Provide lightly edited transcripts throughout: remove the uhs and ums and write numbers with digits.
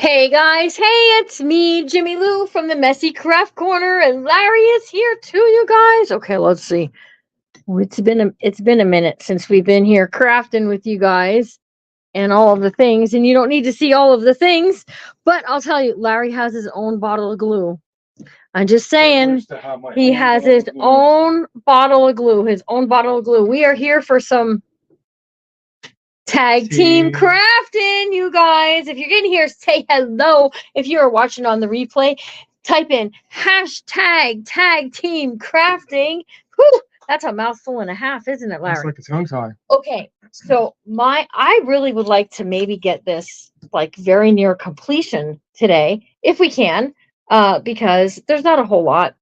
Hey guys, hey, it's me, Jimmy Lou from the Messy Craft Corner, and Larry is here too, you guys. Okay, let's see. It's been a minute since we've been here crafting with you guys and all of the things, and you don't need to see all of the things, but I'll tell you, Larry has his own bottle of glue. I'm just saying, he has his own bottle of glue, We are here for some tag team crafting, you guys. If you're getting here, say hello. If you are watching on the replay, type in hashtag tag team crafting. Whew, that's a mouthful and a half, isn't it, Larry? It's like a tongue tie. Okay, so I really would like to maybe get this like very near completion today, if we can, because there's not a whole lot.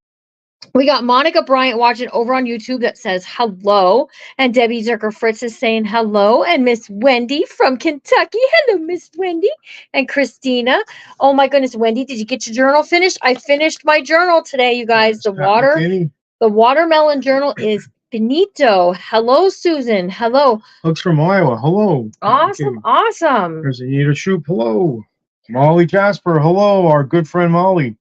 We got Monica Bryant watching over on YouTube that says hello. And Debbie Zerker Fritz is saying hello. And Miss Wendy from Kentucky. Hello, Miss Wendy. And Christina. Oh my goodness, Wendy, did you get your journal finished? I finished my journal today, you guys. The watermelon journal is finito. Hello, Susan. Hello. Looks from Iowa. Hello. Awesome. There's Anita Shoup. Hello. Molly Jasper. Hello. Our good friend Molly.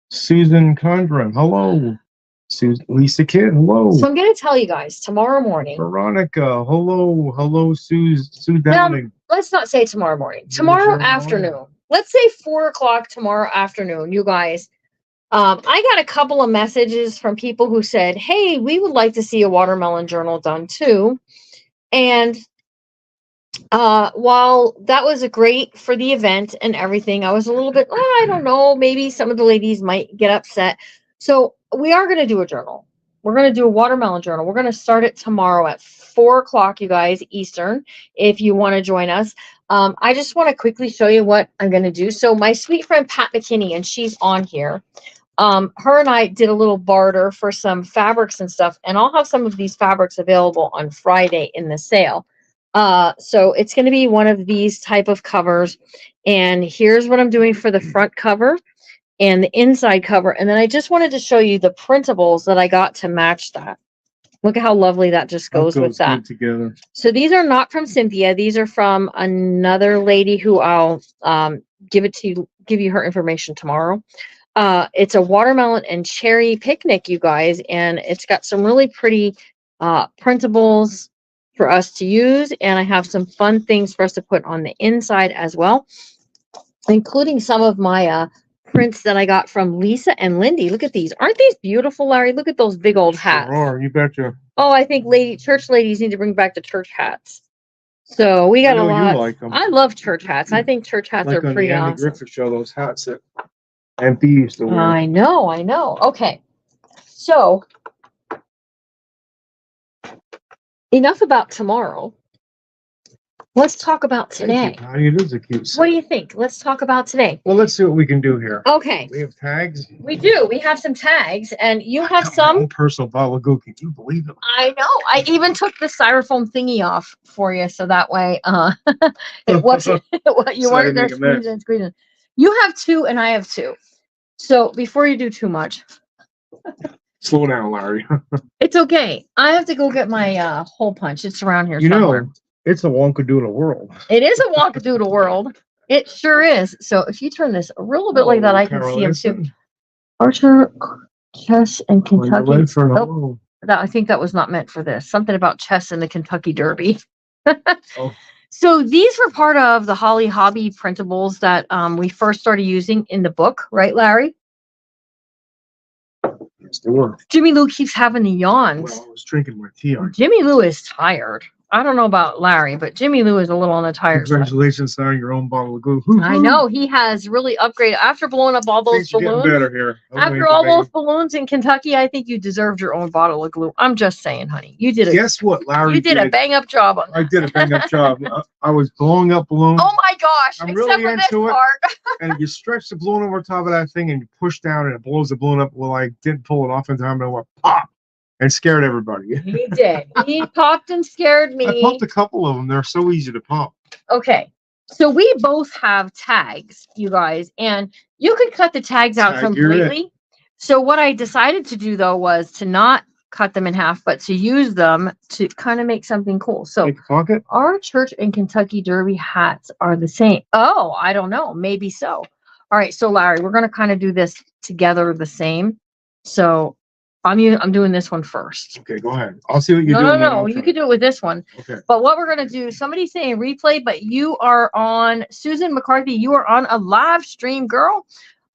Susan Condren, hello. Lisa Kidd, hello. So I'm going to tell you guys tomorrow morning. Veronica, hello. Hello, Sue Downing. Let's not say tomorrow morning. Tomorrow afternoon. Let's say 4 o'clock tomorrow afternoon, you guys. I got a couple of messages from people who said, hey, we would like to see a watermelon journal done too. And while that was a great for the event and everything, I was a little bit, I don't know, maybe some of the ladies might get upset. So we are going to do a journal. We're going to do a watermelon journal. We're going to start it tomorrow at 4 o'clock, you guys, Eastern, if you want to join us. I just want to quickly show you what I'm going to do. So my sweet friend, Pat McKinney, and she's on here. Her and I did a little barter for some fabrics and stuff, and I'll have some of these fabrics available on Friday in the sale. So it's going to be one of these type of covers, and here's what I'm doing for the front cover and the inside cover. And then I just wanted to show you the printables that I got to match that. Look at how lovely that just goes with that together. So these are not from Cynthia. These are from another lady who I'll give you her information tomorrow. It's a watermelon and cherry picnic, you guys, and it's got some really pretty printables for us to use, and I have some fun things for us to put on the inside as well, including some of my prints that I got from Lisa and Lindy. Look at these. Aren't these beautiful, Larry? Look at those big old hats. Sure, you betcha. Oh, I think church ladies need to bring back the church hats. So we got a lot. You like them. I love church hats. I think church hats are pretty awesome. Andy Griffith show, those hats that MP used to wear. I know. Okay. So enough about tomorrow. Let's talk about today. It is a cute set. What do you think? Let's talk about today. Well, let's see what we can do here. Okay. We have tags. We do. We have some tags, and you have some. My own personal bottle of glue. Can you believe it? I know. I even took the styrofoam thingy off for you, so that way it wasn't. You weren't there squeezing. You have two, and I have two. So before you do too much. Slow down, Larry. It's okay. I have to go get my hole punch. It's around here somewhere. It's a wonkadoodle world. It is a wonkadoodle world. It sure is. So if you turn this a little bit like that, I can see him too. Archer, chess, and Kentucky. I think that was not meant for this. Something about chess and the Kentucky Derby. So these were part of the Holly Hobby printables that we first started using in the book, right, Larry? Yes, they were. Jimmy Lou keeps having the yawns. Well, I was drinking my tea. Jimmy Lou is tired. I don't know about Larry, but Jimmy Lou is a little on the tired side. Congratulations on your own bottle of glue. I know he has really upgraded after blowing up all those balloons. Better here. After all those balloons in Kentucky, I think you deserved your own bottle of glue. I'm just saying, honey. You did Guess what, Larry? You did a bang up job on that. I did a bang up job. I was blowing up balloons. Oh my gosh! I'm really into it. And you stretch the balloon over top of that thing and you push down and it blows the balloon up. Well, I didn't pull it off in time and it went pop. And scared everybody. He did. He popped and scared me. I popped a couple of them. They're so easy to pop. Okay. So we both have tags, you guys, and you could cut the tags out completely. So what I decided to do, though, was to not cut them in half, but to use them to kind of make something cool. So Like a pocket? our church and Kentucky Derby hats are the same. Oh, I don't know. Maybe so. All right. So Larry, we're going to kind of do this together the same. So I'm doing this one first. Okay, go ahead. I'll see what you do. No. You could do it with this one. Okay. But what we're going to do, somebody's saying replay, but you are on, Susan McCarthy, you are on a live stream, girl.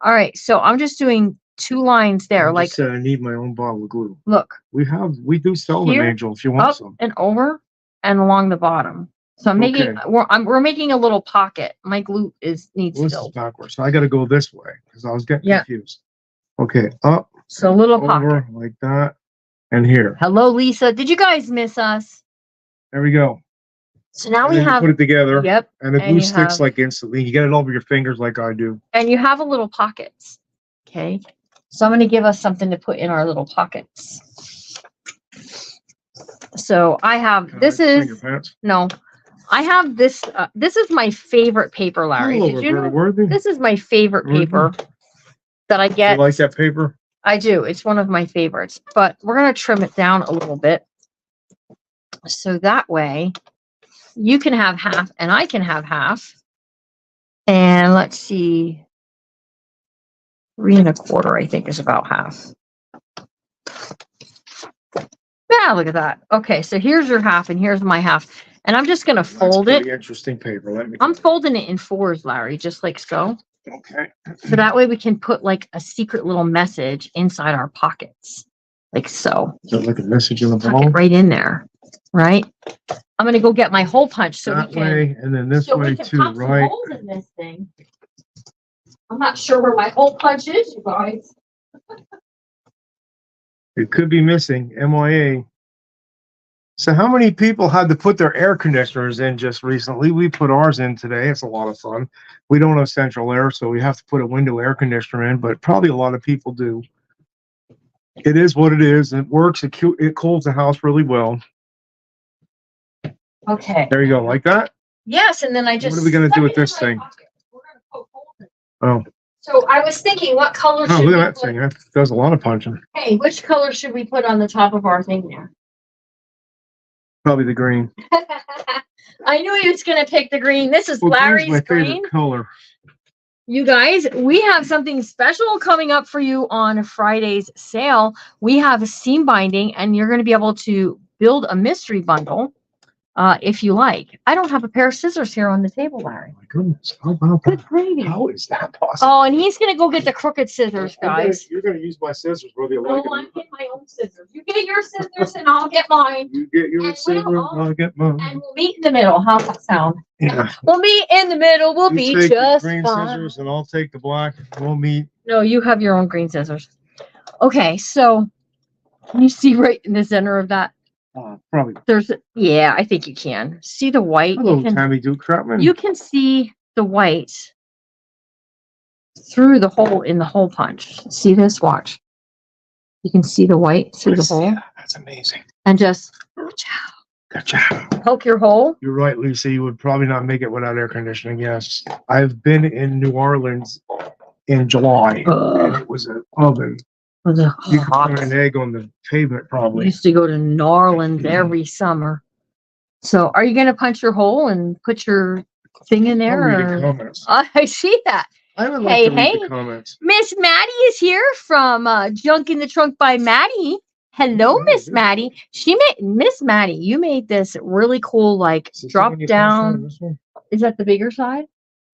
All right. So I'm just doing 2 lines there. I said I need my own bottle of glue. Look. We do sell them, Angel, if you want Up some. and over and along the bottom. So I'm making, we're making a little pocket. My glue needs This still. is backwards. So I got to go this way because I was getting confused. Okay, up. So a little over, pocket. like that. And here. Hello, Lisa. Did you guys miss us? There we go. So now And we then you have, put it together. yep. And the and glue you sticks have- like instantly. You get it over your fingers like I do. And you have a little pockets. Okay. So I'm going to give us something to put in our little pockets. So I have, Kinda this like is, finger pants. no, I have this, this is my favorite paper, Larry. Hello, Did you know? Roberta Worthy. This is my favorite Worthy. paper that I You get. like that paper? I do. It's one of my favorites, but we're going to trim it down a little bit. So that way you can have half and I can have half. And let's see, 3 1/4, I think, is about half. Yeah, look at that. Okay, so here's your half and here's my half. And I'm just going to fold That's it. pretty interesting paper. Let me. I'm folding it in 4s, Larry, just like so. Okay. So that way we can put like a secret little message inside our pockets. Like so. Is that like a message in the Tuck it ball? right in there. Right? I'm going to go get my hole punch so That we can. way, and then this way too, pop some right? holes in this thing. I'm not sure where my hole punch is, you guys. It could be missing. MIA. So how many people had to put their air conditioners in just recently? We put ours in today. It's a lot of fun. We don't have central air, so we have to put a window air conditioner in, but probably a lot of people do. It is what it is. It works. It cools the house really well. Okay. There you go. Like that? Yes, and then I just. What are we gonna do stuck with it in this my thing? pocket. We're gonna poke holes in it. Oh. So I was thinking, what color Oh, should look we at that put? thing. That does a lot of punching. Hey, which color should we put on the top of our thing there? Probably the green. I knew he was going to pick the green. This is Well, green's Larry's my green. favorite color. You guys, we have something special coming up for you on Friday's sale. We have a seam binding, and you're going to be able to build a mystery bundle if you like. I don't have a pair of scissors here on the table, Larry. Oh my goodness. How about Good that? gravy. How is that possible? Oh, and he's going to go get the crooked scissors, guys. You're gonna use my scissors whether you like Oh, it. I'm getting my own scissors. You get your scissors, and I'll get mine. You get your And scissors, we'll- I'll get mine. And we'll meet in the middle. How's that sound? Yeah. We'll meet in the middle. We'll You be take the just green fine. scissors and I'll take the black. We'll meet. No, you have your own green scissors. Okay, so can you see right in the center of that? Probably. Yeah, I think you can. See the white? Hello, Tammy Duke Troutman. You can see the white through the hole in the hole punch. See this? Watch. You can see the white through the hole. That's amazing. And just Gotcha. poke your hole. You're right, Lisa. You would probably not make it without air conditioning. Yes. I've been in New Orleans in July, and it was an oven. Was it You could hot? put an egg on the pavement, We probably. used to go to New Orleans every summer. So are you going to punch your hole and put your thing in I'll there? read the or- comments. I see that. I would Hey, like to read hey. the comments. Miss Maddie is here from Junk in the Trunk by Maddie. Hello, Oh, Miss yeah. Maddie. Miss Maddie, you made this really cool, like Is this the drop one you posted on down. this one? Is that the bigger side?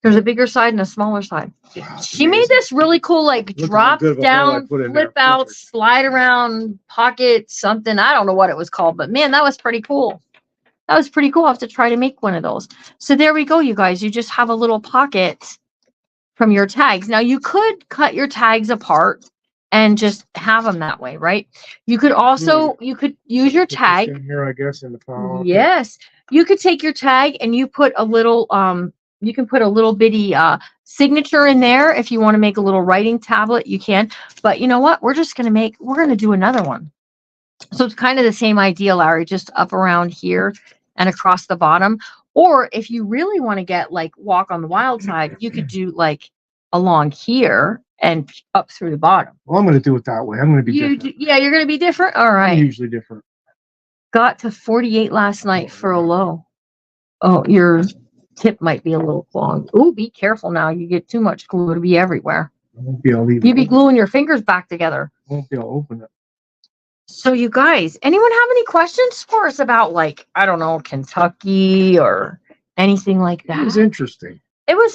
There's a bigger side and a smaller side. Wow, it's She made amazing. this really cool, like Look how drop good of a hole I down, put in there. flip out, Perfect. slide around, pocket, something. I don't know what it was called, but man, that was pretty cool. That was pretty cool. I have to try to make one of those. So there we go, you guys. You just have a little pocket from your tags. Now you could cut your tags apart and just have them that way, right? You could also, you could use your Put this tag. in here, I guess, in the power. Yes. You could take your tag and you put a little, you can put a little bitty signature in there. If you want to make a little writing tablet, you can. But you know what? We're going to do another one. So it's kind of the same idea, Larry, just up around here and across the bottom. Or if you really want to get like walk on the wild side, you could do like along here and up through the bottom. Well, I'm going to do it that way. I'm going to be different. Yeah, you're going to be different. All I'm right. usually different. Got to 48 last night for a low. Oh, your tip might be a little clogged. Oh, be careful now. You get too much glue to be everywhere. I won't be able to You'd be gluing your fingers back together. I won't be able to open it. So you guys, anyone have any questions for us about, like, I don't know, Kentucky or anything like that? It was interesting.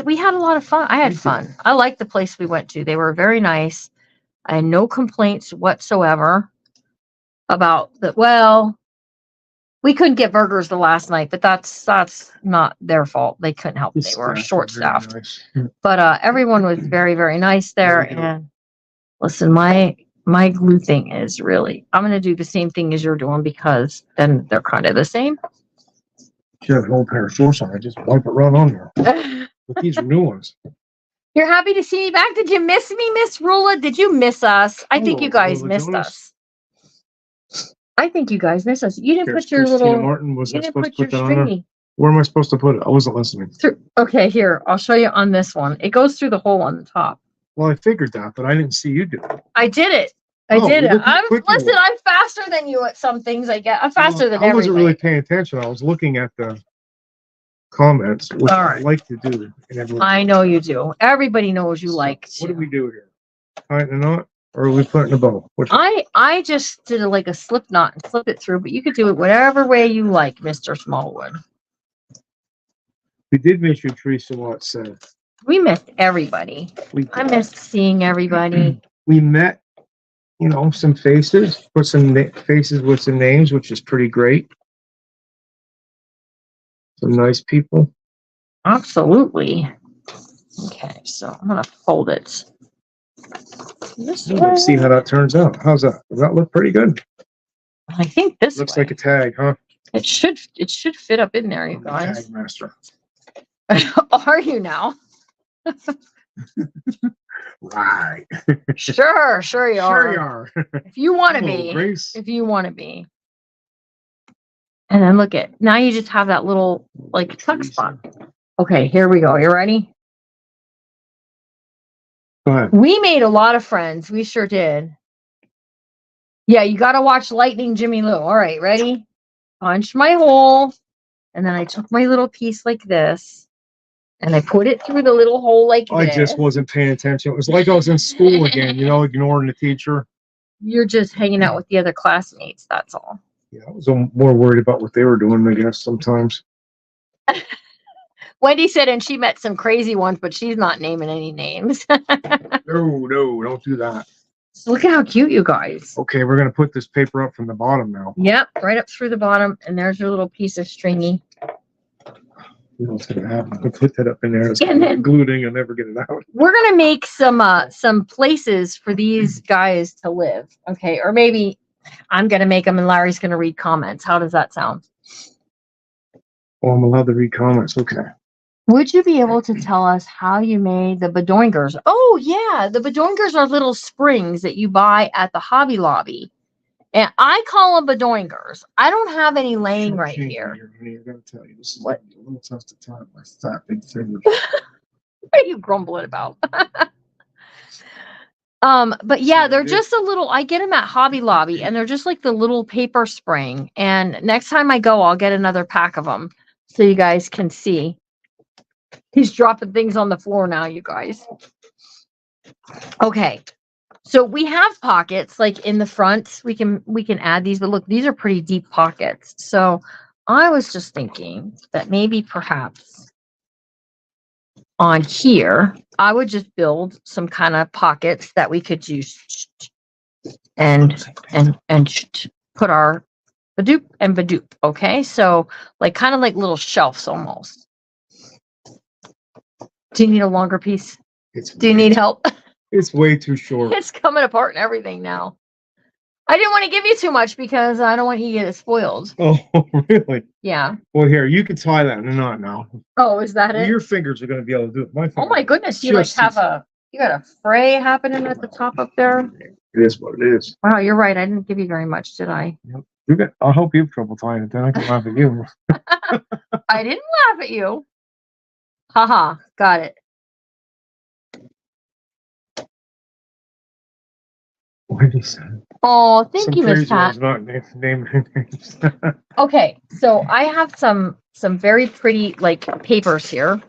We had a lot of fun. I had fun. I liked the place we went to. They were very nice. I had no complaints whatsoever about that. Well, we couldn't get burgers the last night, but that's not their fault. They couldn't help it. They were short staffed. Nice. But everyone was very, very nice there. And listen, my glue thing is really, I'm going to do the same thing as you're doing, because then they're kind of the same. You have an old pair of shorts on. I just wipe it right on there. But these are new ones. You're happy to see me back. Did you miss me, Miss Rula? Did you miss us? I think you guys missed us. I think you guys missed us. You didn't put your little. Martin, was you I didn't supposed put to your put that on there? stringy. Where am I supposed to put it? I wasn't listening. Okay, here, I'll show you on this one. It goes through the hole on the top. Well, I figured that, but I didn't see you do it. I did it. I did it. Look how quick you Listen, were. I'm faster than you at some things. I'm faster than I wasn't everybody. really paying attention. I was looking at the comments, which All I right. like to do. I know you do. Everybody knows you like to. What do we do here? Tie it in a knot, or are we putting a bow? I just did like a slip knot and slip it through, but you could do it whatever way you like, Mr. Smallwood. We did miss you, Teresa. What said? We missed everybody. I missed seeing everybody. We met, some faces, put some faces with some names, which is pretty great. Some nice people. Absolutely. Okay, so I'm gonna fold it. Let's see how that turns out. How's that? Does that look pretty good? I think this looks like a tag, huh? It should fit up in there, you guys. Tag master. Are you now? Right. Sure you are. Sure you are. If you want to be. Grace. If you want to be. And then look at, now you just have that little like tuck spot. Okay, here we go. You ready? Go ahead. We made a lot of friends. We sure did. Yeah, you got to watch Lightning Jimmy Lou. All right, ready? Punch my hole. And then I took my little piece like this. And I put it through the little hole like this. I just wasn't paying attention. It was like I was in school again, ignoring the teacher. You're just hanging out with the other classmates. That's all. Yeah, I was more worried about what they were doing, I guess, sometimes. Wendy said, and she met some crazy ones, but she's not naming any names. No, don't do that. So look at how cute you guys. Okay, we're going to put this paper up from the bottom now. Yep, right up through the bottom. And there's your little piece of stringy. You know what's going to happen? I'll put that up in there. It's And then glued in. You'll never get it out. we're going to make some places for these guys to live. Okay, or maybe I'm going to make them and Larry's going to read comments. How does that sound? Oh, I'm allowed to read comments. Okay. Would you be able to tell us how you made the bedoingers? Oh, yeah. The bedoingers are little springs that you buy at the Hobby Lobby. And I call them bedoingers. I don't have any laying right here. I got to tell you, this is What? a little tough to tie my fat big fingers. What are you grumbling about? But yeah, they're just a little, I get them at Hobby Lobby and they're just like the little paper spring. And next time I go, I'll get another pack of them so you guys can see. He's dropping things on the floor now, you guys. Okay. So we have pockets like in the front. We can add these, but look, these are pretty deep pockets. So I was just thinking that maybe perhaps on here, I would just build some kind of pockets that we could use and put our badoop and badoop. Okay. So like kind of like little shelves almost. Do you need a longer piece? Do you need help? It's way too short. It's coming apart and everything now. I didn't want to give you too much because I don't want you to get it spoiled. Oh, really? Yeah. Well, here, you can tie that in a knot now. Oh, is that it? Your fingers are going to be able to do it. Oh my goodness, you like have you got a fray happening at the top up there? It is what it is. Wow, you're right. I didn't give you very much, did I? Yep. I'll help you have trouble tying it, then I can laugh at you. I didn't laugh at you. Haha, got it. Wendy said. Oh, thank Some you, Miss crazy Pat. ones, not naming names. Okay, so I have some very pretty like papers here.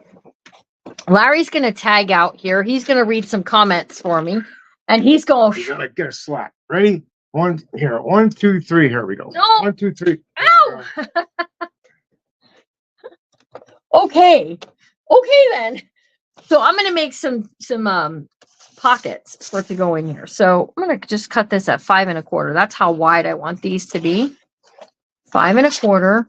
Larry's gonna tag out here. He's gonna read some comments for me, and he's going. You gotta get a slap. Ready? One, 2, 3. Here we go. No. 1, 2, 3. Ow! Okay then. So I'm gonna make some pockets for it to go in here. So I'm gonna just cut this at 5 1/4. That's how wide I want these to be. 5 1/4.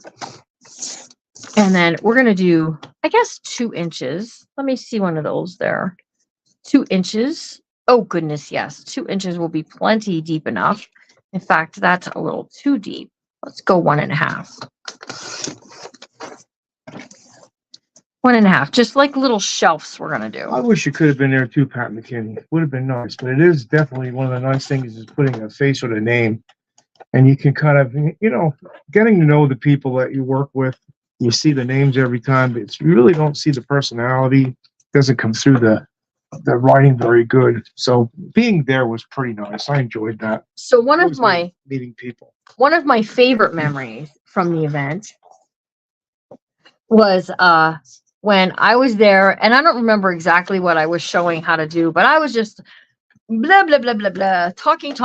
And then we're gonna do, I guess, 2 inches. Let me see one of those there. 2 inches. Oh goodness, yes. 2 inches will be plenty deep enough. In fact, that's a little too deep. Let's go 1 1/2. 1 1/2, just like little shelves we're gonna do. I wish you could have been there too, Pat McKinney. Would have been nice, but it is definitely one of the nice things is putting a face with a name, and you can kind of, getting to know the people that you work with. You see the names every time, but you really don't see the personality. Doesn't come through the writing very good. So being there was pretty nice. I enjoyed that. So one of my meeting people. One of my favorite memories from the event was when I was there, and I don't remember exactly what I was showing how to do, but I was just blah blah blah blah blah, talking.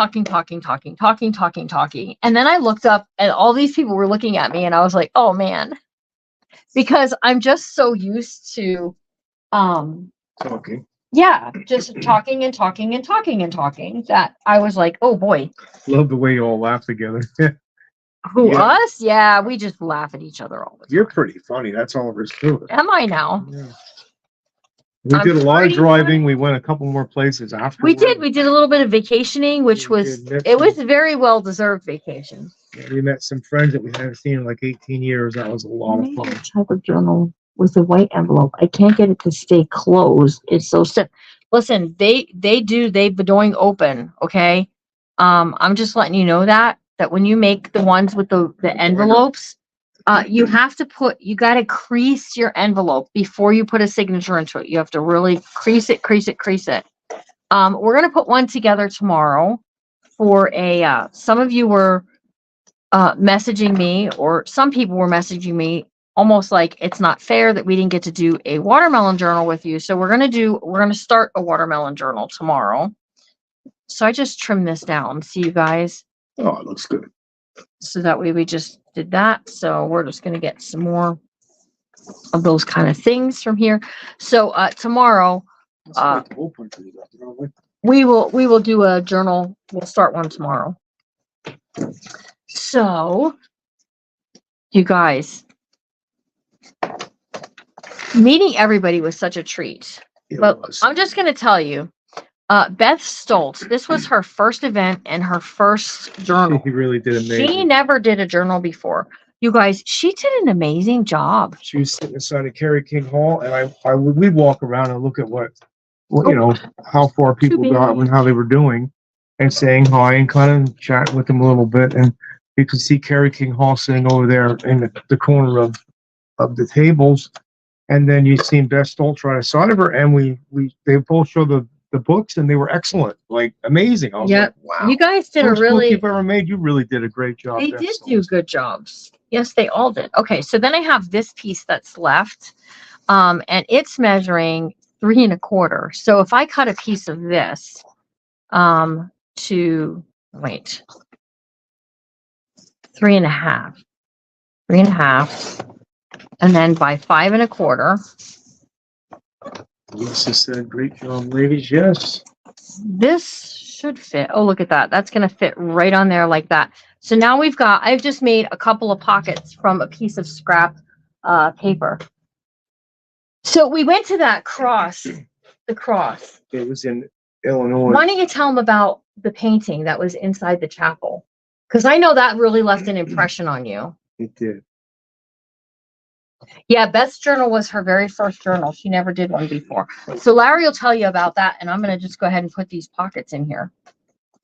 And then I looked up and all these people were looking at me and I was like, oh man. Because I'm just so used to Talking. yeah, just talking that I was like, oh boy. Love the way you all laugh together. Who, us? Yeah, we just laugh at each other all the time. You're pretty funny. That's all there is to it. Am I now? Yeah. We did a lot of driving. We went a couple more places after. We did a little bit of vacationing, which was very well deserved vacation. Yeah, we met some friends that we hadn't seen in like 18 years. That was a lot of fun. Type of journal with a white envelope. I can't get it to stay closed. It's so stiff. Listen, they've been doing open. Okay. I'm just letting you know that when you make the ones with the envelopes, you got to crease your envelope before you put a signature into it. You have to really crease it. We're going to put one together tomorrow for some of you were messaging me, or some people were messaging me almost like it's not fair that we didn't get to do a watermelon journal with you. So we're going to start a watermelon journal tomorrow. So I just trimmed this down. See you guys. Oh, it looks good. So that way we just did that. So we're just going to get some more of those kind of things from here. So tomorrow we will do a journal. We'll start one tomorrow. So you guys, meeting everybody was such a treat. But I'm just going to tell you, Beth Stoltz, this was her first event and her first journal. She really did amazing. She never did a journal before. You guys, she did an amazing job. She was sitting inside of Kerry King Hall, and we'd walk around and look at what how far people got and how they were doing, and saying hi and kind of chat with them a little bit. And you could see Kerry King Hall sitting over there in the corner of the tables. And then you seen Beth Stoltz right aside of her, and they both showed the books, and they were excellent, like amazing. I was like, wow. You guys did First book you've ever made. You really did a great job. They did do good jobs. Yes, they all did. Okay, so then I have this piece that's left, and it's measuring 3 1/4. So if I cut a piece of this, 3 1/2, 3 1/2, and then by 5 1/4. Lisa said, great job, ladies. Yes. This should fit. Oh, look at that. That's going to fit right on there like that. So now I've just made a couple of pockets from a piece of scrap paper. So we went to the cross. It was in Illinois. Why don't you tell them about the painting that was inside the chapel? Because I know that really left an impression on you. It did. Yeah, Beth's journal was her very first journal. She never did one before. So Larry will tell you about that, and I'm going to just go ahead and put these pockets in here.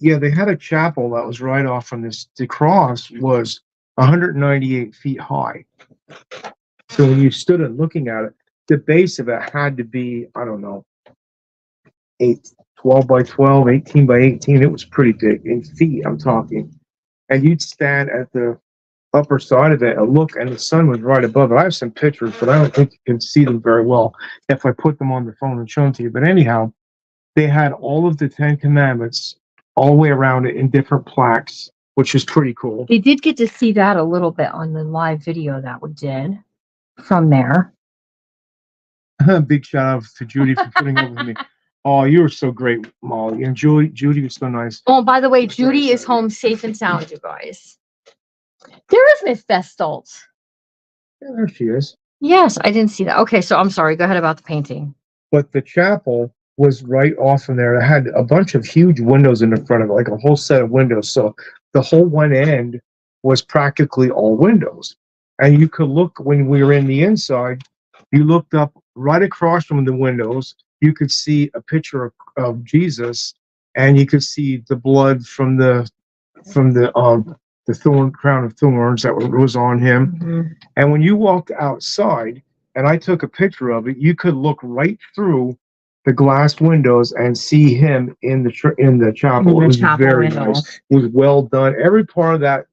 Yeah, they had a chapel that was right off from this. The cross was 198 feet high. So when you stood and looking at it, the base of it had to be, I don't know, 12 by 12, 18 by 18. It was pretty big in feet, I'm talking. And you'd stand at the upper side of it and look, and the sun was right above it. I have some pictures, but I don't think you can see them very well if I put them on the phone and show them to you. But anyhow, they had all of the 10 Commandments all the way around it in different plaques, which is pretty cool. They did get to see that a little bit on the live video that we did from there. Big shout out to Judy for putting up with me. Oh, you were so great, Molly. And Judy was so nice. Oh, by the way, Judy is home safe and sound, you guys. There is Miss Beth Stoltz. Yeah, there she is. Yes, I didn't see that. Okay, so I'm sorry. Go ahead about the painting. But the chapel was right off from there. It had a bunch of huge windows in the front of it, like a whole set of windows. So the whole one end was practically all windows. And you could look when we were in the inside, you looked up right across from the windows. You could see a picture of Jesus, and you could see the blood from the crown of thorns that was on him. Mm-hmm. And when you walked outside, and I took a picture of it, you could look right through the glass windows and see him in the chapel. It was very nice. It was well done. Every part of that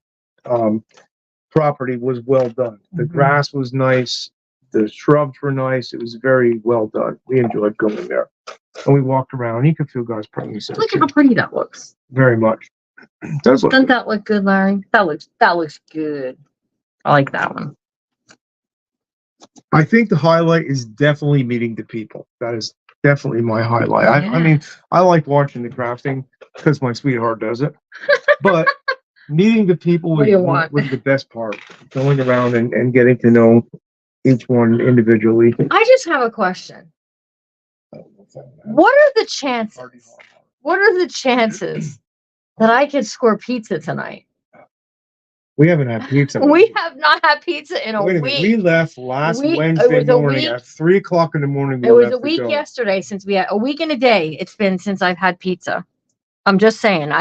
property was well done. The grass was nice. The shrubs were nice. It was very well done. We enjoyed going there. And we walked around. You could feel God's presence. Look at how pretty that looks. Very much. It does look Doesn't that look good, Larry? That looks good. I like that one. I think the highlight is definitely meeting the people. That is definitely my highlight. Yeah. I mean, I like watching the crafting because my sweetheart does it. But meeting the people was the best part. Going around and getting to know each one individually. I just have a question. What are the chances? What are the chances that I could score pizza tonight? We haven't had pizza. We have not had pizza in a week. We left last Wednesday morning at 3 o'clock in the morning. It was a week yesterday since we had a week and a day. It's been since I've had pizza. I'm just saying.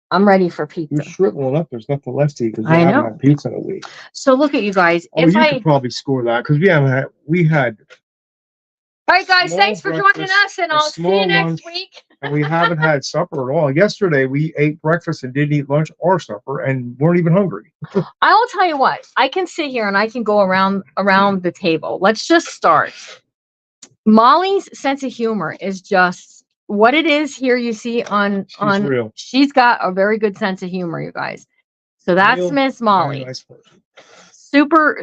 I'm ready for pizza. You're shriveling up. There's nothing left to eat because we haven't had pizza in a week. So look at you guys. You could probably score that because we had. All right, guys. Thanks for joining us, and I'll see you next week. And we haven't had supper at all. Yesterday we ate breakfast and didn't eat lunch or supper and weren't even hungry. I will tell you what. I can sit here and I can go around the table. Let's just start. Molly's sense of humor is just what it is here. You see on real. She's got a very good sense of humor, you guys. So that's real, Miss Molly. Nice person.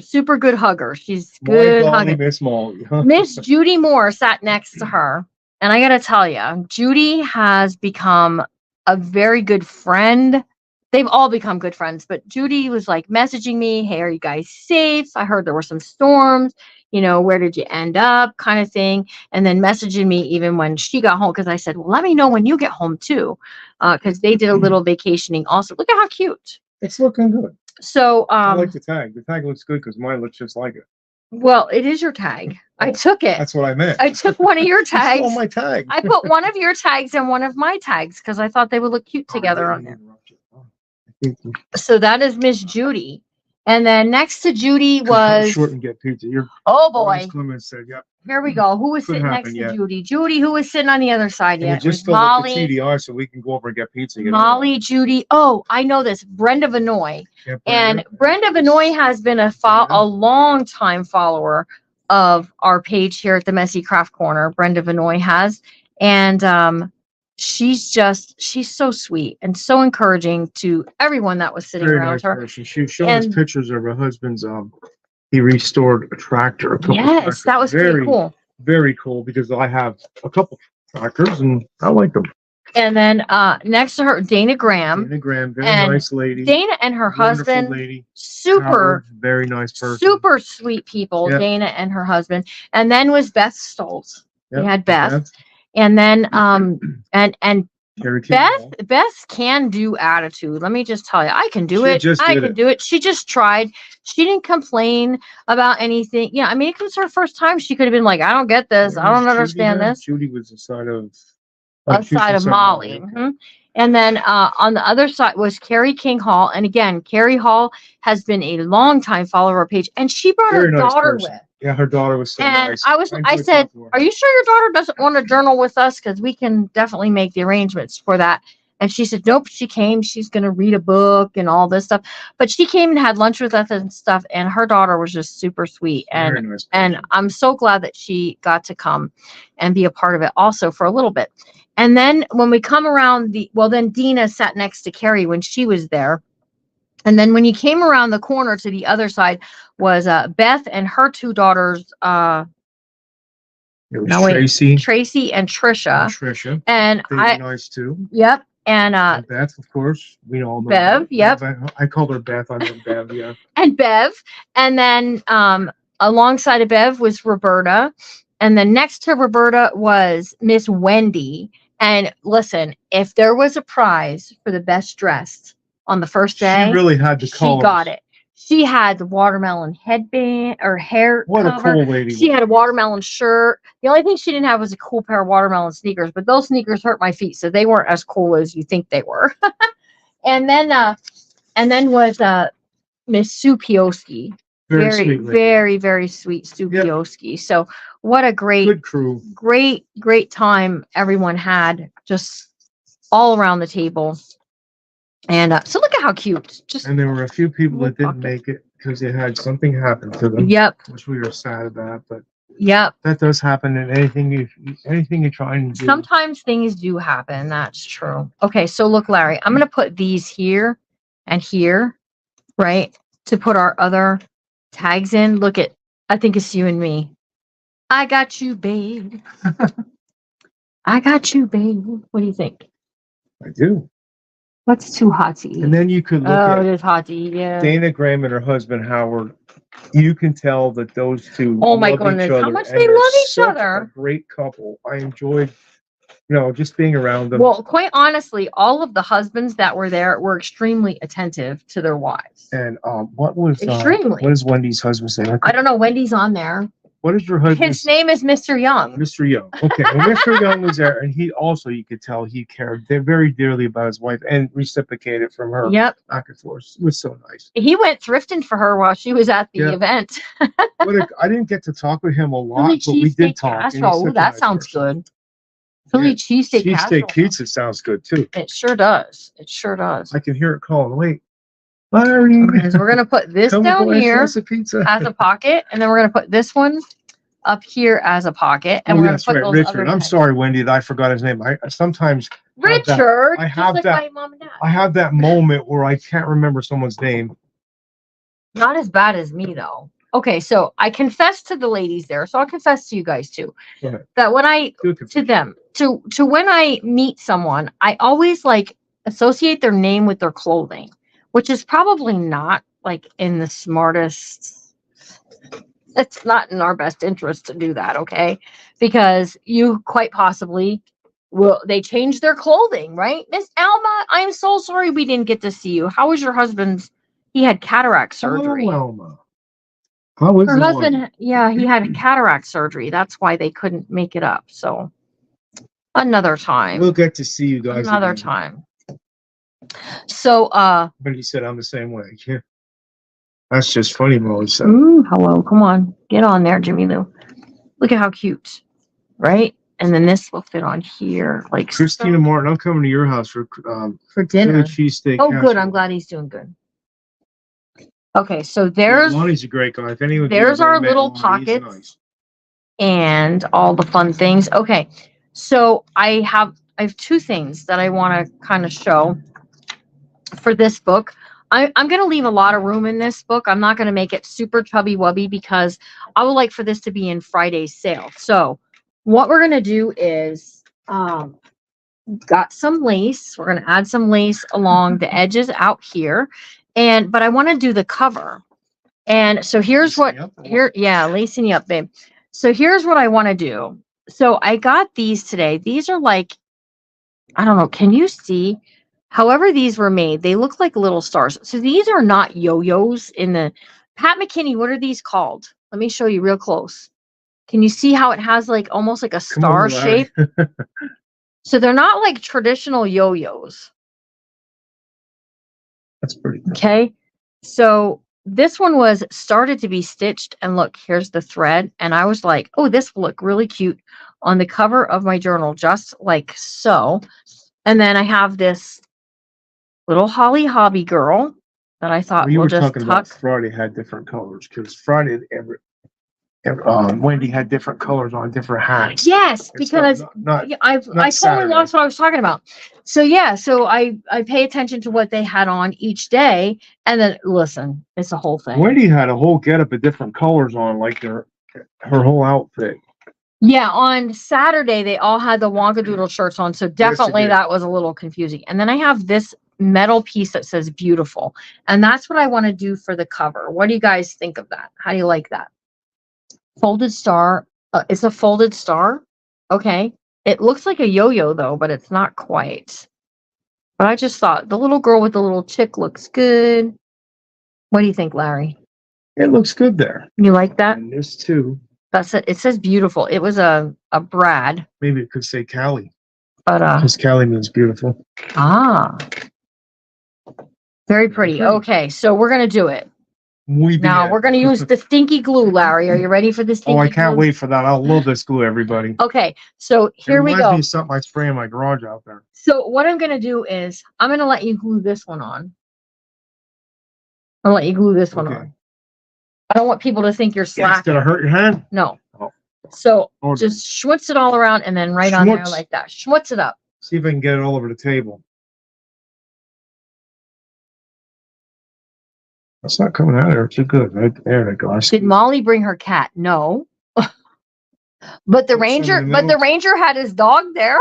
Super good hugger. She's good hugging. Miss Molly. Miss Judy Moore sat next to her. And I got to tell you, Judy has become a very good friend. They've all become good friends, but Judy was like messaging me, hey, are you guys safe? I heard there were some storms, where did you end up kind of thing. And then messaging me even when she got home. Cause I said, well, let me know when you get home too. Cause they did a little vacationing also. Look at how cute. It's looking good. So, I like the tag. The tag looks good cause mine looks just like it. Well, it is your tag. I took it. That's what I meant. I took one of your tags. You stole my tag. I put one of your tags and one of my tags because I thought they would look cute together on there. So that is Miss Judy. And then next to Judy was short and get pizza. Oh boy. Clemens said, yep. Here we go. Who was sitting next to Judy? Judy, who was sitting on the other side yet? Just Molly. The TDR so we can go over and get pizza. Molly, Judy. Oh, I know this. Brenda Vanoy. Yeah, and Brenda Vanoy has been a long time follower of our page here at the Messy Craft Corner. Brenda Vanoy has. And she's so sweet and so encouraging to everyone that was sitting around her. Person. She was showing us pictures of her husband's he restored a tractor. Yes, that was pretty cool. Very cool because I have a couple tractors and I like them. And then next to her, Dana Graham. Dana Graham, very nice lady. Dana and her husband, lady. Super, very nice person. Super sweet people, yep. Dana and her husband. And then was Beth Stoltz. Yep. We had Beth. And then and Beth can do attitude. Let me just tell you, I can do it. I can do it. She just tried. She didn't complain about anything. Yeah, I mean, it was her first time. She could have been like, I don't get this. I don't understand this. Judy was the side of Molly. Mm-hmm. And then on the other side was Carrie King Hall. And again, Carrie Hall has been a long time follower of our page. And she brought her daughter with. Yeah, her daughter was so And nice. I enjoyed said, talking to her. "Are you sure your daughter doesn't want to journal with us? Because we can definitely make the arrangements for that." And she said, "Nope, she came. She's going to read a book and all this stuff." But she came and had lunch with us and stuff. And her daughter was just super sweet. Very nice And person. I'm so glad that she got to come and be a part of it also for a little bit. And then when we come around then Dina sat next to Carrie when she was there. And then when you came around the corner to the other side was Beth and her two daughters, It was Tracy Tracy and Trisha. and Trisha. And They were nice too. Yep. And And Beth, of course, we all know Bev, Beth. yep. I called her Beth. I know Bev. Yeah. And Bev. And then alongside of Bev was Roberta. And then next to Roberta was Miss Wendy. And listen, if there was a prize for the best dressed on the first day, She really had the colors. She got it. She had the watermelon headband or hair What cover. a cool lady. She had a watermelon shirt. The only thing she didn't have was a cool pair of watermelon sneakers, but those sneakers hurt my feet, so they weren't as cool as you think they were. and then was Miss Sue Pioski. Very sweet lady. Very, very sweet Sue Pioski. So what a Good crew. great time everyone had just all around the table. And so look at how cute. And there were a few people that didn't make it because they had something happen to them. Yep. Which we were sad about, but yep. That does happen in anything you try and do. Sometimes things do happen. That's true. Okay, so look, Larry, I'm gonna put these here and here, right? To put our other tags in. Look at, I think it's you and me. I got you, babe. I got you, babe. What do you think? I do. What's too hot to eat? And then you could look it is hot to eat, yeah. Dana Graham and her husband Howard. You can tell that those two oh my love goodness, each other, how much and they they're love each such other. A great couple. I enjoyed, just being around them. Well, quite honestly, all of the husbands that were there were extremely attentive to their wives. And what was extremely? What is Wendy's husband's name? I don't know. Wendy's on there. What is your husband? His name is Mr. Young. Mr. Young. Okay. Well, Mr. Young was there, and he also, you could tell, he cared very dearly about his wife and reciprocated from her. Yep. Back and forth. It was so nice. He went thrifting for her while she was at the event. I didn't get to talk with him a lot, but we did talk. Oh, that sounds good. Philly cheesesteak pizza sounds good too. It sure does. It sure does. I can hear it calling. Wait, Larry. Okay, so we're gonna put this down here as a pocket, and then we're gonna put this one up here as a pocket, and we're gonna put those Richard. I'm sorry, Wendy, that I forgot his name. I sometimes Richard. I have just like my mom and dad. I have that moment where I can't remember someone's name. Not as bad as me though. Okay, so I confessed to the ladies there, so I'll confess to you guys too. That when when I meet someone, I always associate their name with their clothing, which is probably not in the smartest. It's not in our best interest to do that, okay? Because you quite possibly they change their clothing, right? Miss Alma, I'm so sorry we didn't get to see you. How was your husband's? He had cataract surgery. Oh, Alma. How was her husband? Yeah, he had cataract surgery. That's why they couldn't make it up. So another time. We'll get to see you guys another time. So but he said I'm the same way. Yeah. That's just funny, Melissa. Hello, come on. Get on there, Jimmy Lou. Look at how cute. Right? And then this will fit on here. Christina Martin, I'm coming to your house for dinner. Cheesesteak. Oh, good. I'm glad he's doing good. Okay, so Lonnie's a great guy. If anyone there's our little pockets nice. And all the fun things. Okay, so I have two things that I want to kind of show for this book. I'm going to leave a lot of room in this book. I'm not going to make it super chubby wubby because I would like for this to be in Friday's sale. So what we're going to do is got some lace. We're going to add some lace along the edges out here. But I want to do the cover. And so here's lacing you up, babe. So here's what I want to do. So I got these today. These are I don't know. Can you see? However these were made, they look like little stars. So these are not yo-yos in the Pat McKinney. What are these called? Let me show you real close. Can you see how it has almost like a star shape? So they're not traditional yo-yos. That's pretty cool. Okay. So this one was started to be stitched, and look, here's the thread. And I was like, oh, this will look really cute on the cover of my journal, just like so. And then I have this little Holly Hobby girl that I thought You we'll were just talking about tuck. Friday had different colors because Friday Wendy had different colors on different hats. Yes, It's because not I totally Saturday. lost what I was talking about. So yeah, so I pay attention to what they had on each day, and then listen, it's a whole thing. Wendy had a whole getup of different colors on, like her whole outfit. Yeah, on Saturday they all had the Wonkadoodle shirts on, so definitely did. that was a little confusing. And then I have this metal piece that says beautiful, and that's what I want to do for the cover. What do you guys think of that? How do you like that? Folded star. It's a folded star. Okay. It looks like a yo-yo though, but it's not quite. But I just thought the little girl with the little chick looks good. What do you think, Larry? It looks good there. You like that? And this too. That's it. It says beautiful. It was a Brad, Maybe it could say Callie. but Because Callie means beautiful. Very pretty. Okay, so we're gonna do it. Now we're gonna use the stinky glue, Larry. Are you ready for the stinky glue? Oh, I can't wait for that. I love this glue, everybody. Okay, so here we It reminds go. me of something I spray in my garage out there. So what I'm gonna do is I'm gonna let you glue this one on. I'll let you glue this one Okay. on. I don't want people to think you're Yes, slacking. did I hurt your hand? No. Oh. So Oh, just schmutz it all around and then right on there Schmutz. like that. Schmutz it up. See if I can get it all over the table. That's not coming out of there too good. Right there they go. Did Molly bring her cat? No. But the ranger had his dog there.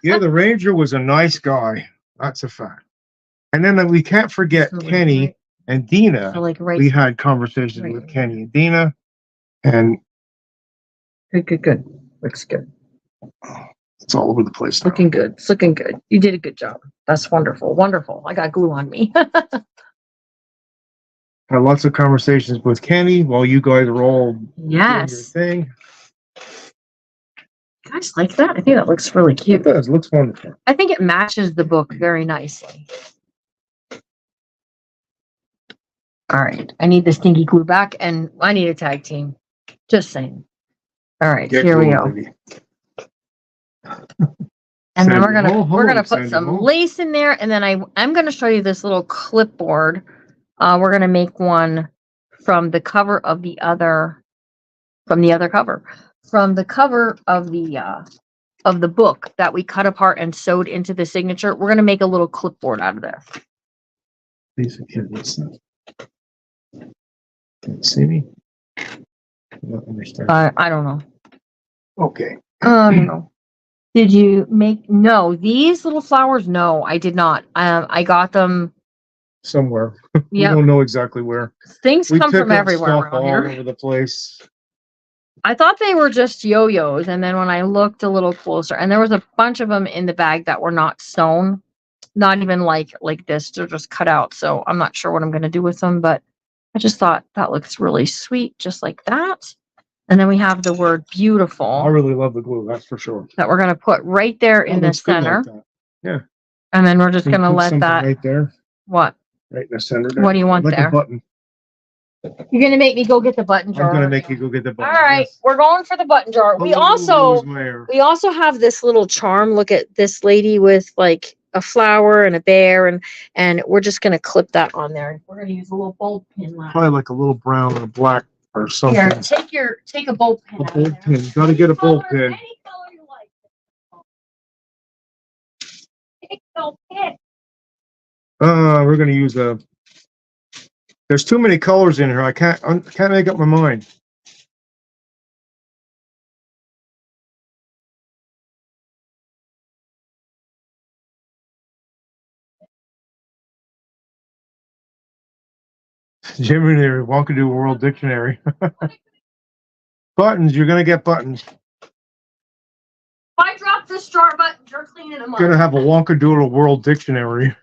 Yeah, the ranger was a nice guy. That's a fact. And then we can't forget So, like, Kenny and Dina. So like right. We had conversations Right. with Kenny and Dina, and Good. Looks good. it's all over the place now. Looking good. It's looking good. You did a good job. That's wonderful. Wonderful. I got glue on me. Had lots of conversations with Kenny while you guys were all doing your Yes. thing. You guys like that? I think that looks really It cute. does. Looks wonderful. I think it matches the book very nicely. All right. I need the stinky glue back, and I need a tag team. Just saying. All right, Get here we going, go. baby. And then Send we're it gonna home, we're gonna send put it some home. lace in there, and then I'm gonna show you this little clipboard. We're gonna make one from the cover of the other cover. From the cover of the book that we cut apart and sewed into the signature. We're gonna make a little clipboard out of this. These are kids. What's that? Can you see me? I don't understand. I don't know. Okay. I don't know. Did you make no these little flowers? No, I did not. I got them. Somewhere. We Yeah, don't know exactly where. things We come pick from up everywhere stuff around all here. over the place. I thought they were just yo-yos, and then when I looked a little closer, and there was a bunch of them in the bag that were not sewn, not even like this, they're just cut out. So I'm not sure what I'm gonna do with them, but I just thought that looks really sweet, just like that. And then we have the word I beautiful really love the glue, that's for sure. that we're gonna put right there in the looks good like center, that. Yeah. and then we're just Can you gonna put let something that. right there, What? right in the center there. What do you want like there? A button. You're gonna make me go get the button jar. I'm gonna make you go get the All button. right, yes. we're going for the button jar. We Oh, Rosemary. also have this little charm. Look at this lady with like a flower and a bear, and we're just gonna clip that on there. We're gonna use a little bulb pin. Probably like a little brown or black or something. Here, take a bulb pin. A out of bulb there. pin. Gotta get a bulb Any pin. color you like. Pick the pin. We're gonna use a. There's too many colors in here. I can't make up my mind. Jimmy there, welcome to World Dictionary. Buttons, you're gonna get buttons. If I drop this jar button, you're cleaning them up. Gonna have a Wonkadoodle World Dictionary.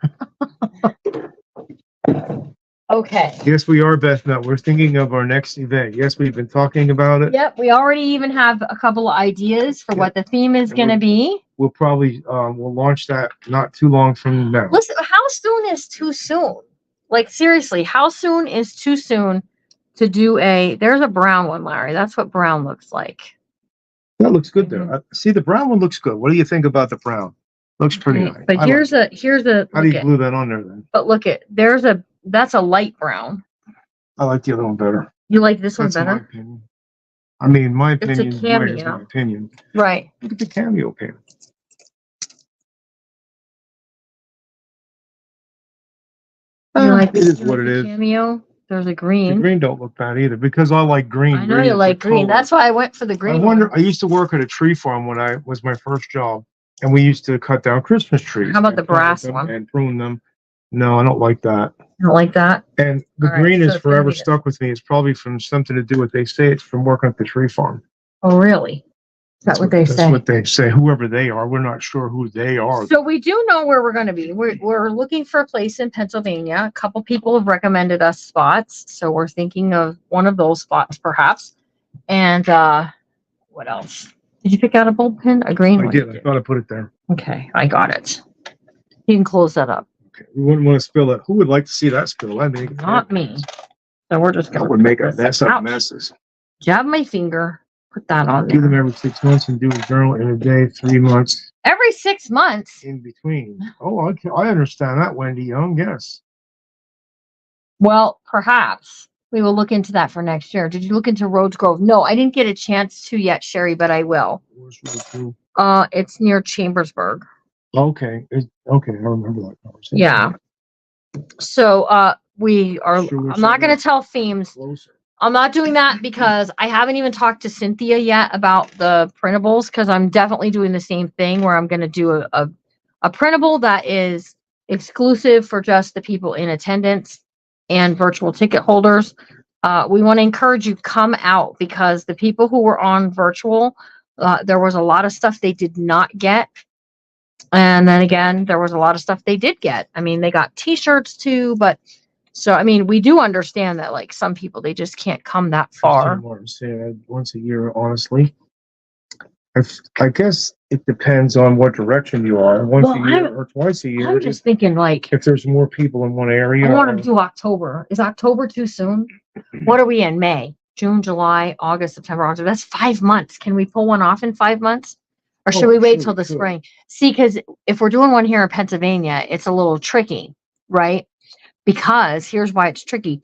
Okay. Yes, we are, Beth. Now we're thinking of our next event. Yes, we've been talking about it. Yep, we already even have a couple of ideas for what the theme is And going to be. We'll probably we'll launch that not too long from now. Listen, how soon is too soon? Like seriously, how soon is too soon to do there's a brown one, Larry. That's what brown looks like. That looks good there. See, the brown one looks good. What do you think about the brown? Looks pretty nice. But here's a How do you glue that on there then? But look that's a light brown. I like the other one better. You like this one better? My opinion. I mean, my It's opinion. a cameo. Is my opinion. Right. Look at the cameo pin. It is what it is. Cameo. There's a green. The green don't look bad either because I like green. I know you like green. That's why I went for the green. I used to work at a tree farm when I was my first job, and we used to cut down Christmas trees. How about the brass one? And prune them. No, I don't like that. You don't like that? And the green is forever stuck with me. It's probably from something to do with they say it's from working at the tree farm. Oh, really? That's what they say. That's what they say. Whoever they are, we're not sure who they are. So we do know where we're going to be. We're looking for a place in Pennsylvania. A couple people have recommended us spots, so we're thinking of one of those spots, perhaps. And what else? Did you pick out a bulb pin? A green one? I did. I thought I put it there. Okay, I got it. You can close that up. Okay. We wouldn't want to spill it. Who would like to see that spill? I mean, not me. So we're just going to. That would make a mess of messes. Jab my finger. Put that on there. Do them every 6 months and do a journal in a day, 3 months. Every 6 months? In between. Oh, I understand that, Wendy Young. Yes. Well, perhaps we will look into that for next year. Did you look into Rhodes Grove? No, I didn't get a chance to yet, Sherry, but I will. Where's Rhodes Grove? It's near Chambersburg. Okay. Okay, I remember that conversation. Yeah. So, I'm not going to tell themes. Closer. I'm not doing that because I haven't even talked to Cynthia yet about the printables, because I'm definitely doing the same thing where I'm going to do a printable that is exclusive for just the people in attendance and virtual ticket holders. We want to encourage you come out, because the people who were on virtual, there was a lot of stuff they did not get. And then again, there was a lot of stuff they did get. I mean, they got t-shirts too, but so, I mean, we do understand that, like, some people, they just can't come that far. Once a year, honestly. I guess it depends on what direction you are. Once a year or twice a year. I'm just thinking, like, if there's more people in one area. I want to do October. Is October too soon? What are we in? May, June, July, August, September, October. That's 5 months. Can we pull one off in 5 months? Or should we wait till the spring? See, because if we're doing one here in Pennsylvania, it's a little tricky, right? Because here's why it's tricky.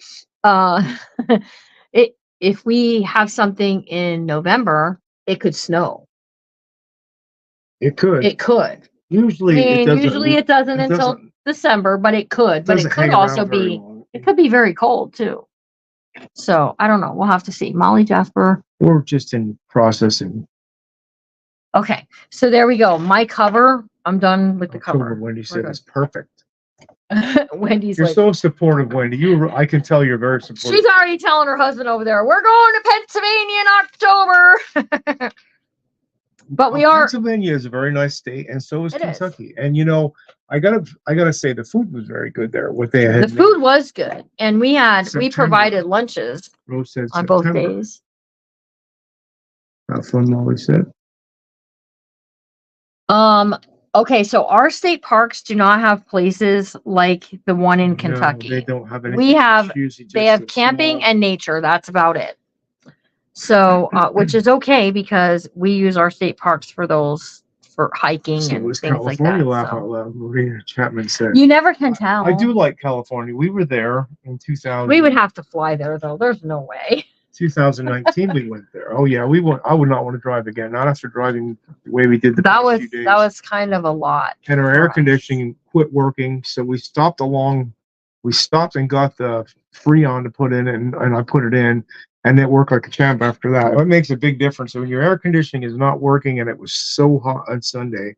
If we have something in November, it could snow. It could. It could. Usually it doesn't until December, but it could. But it could also be. It could be very cold too. So I don't know. We'll have to see. Molly, Jasper. We're just in processing. Okay, so there we go. My cover. I'm done with the cover. Wendy said it's perfect. Wendy's you're so supportive, Wendy. I can tell you're very supportive. She's already telling her husband over there, we're going to Pennsylvania in October. But Pennsylvania is a very nice state, and so is Kentucky. And I gotta say the food was very good there. What they had. The food was good, and we provided lunches on both days. How fun, Molly said. Okay, so our state parks do not have places like the one in Kentucky. No, they don't have any. They have camping and nature. That's about it. So, which is okay because we use our state parks for hiking and things like that. California laugh out loud, Maria Chapman said. You never can tell. I do like California. We were there in 2000. We would have to fly there though. There's no way. 2019 we went there. Oh yeah, I would not want to drive again. Not after driving the way we did that was kind of a lot. And our air conditioning quit working, so we stopped and got the Freon to put in, and I put it in, and it worked like a champ after that. It makes a big difference. So when your air conditioning is not working, and it was so hot on Sunday,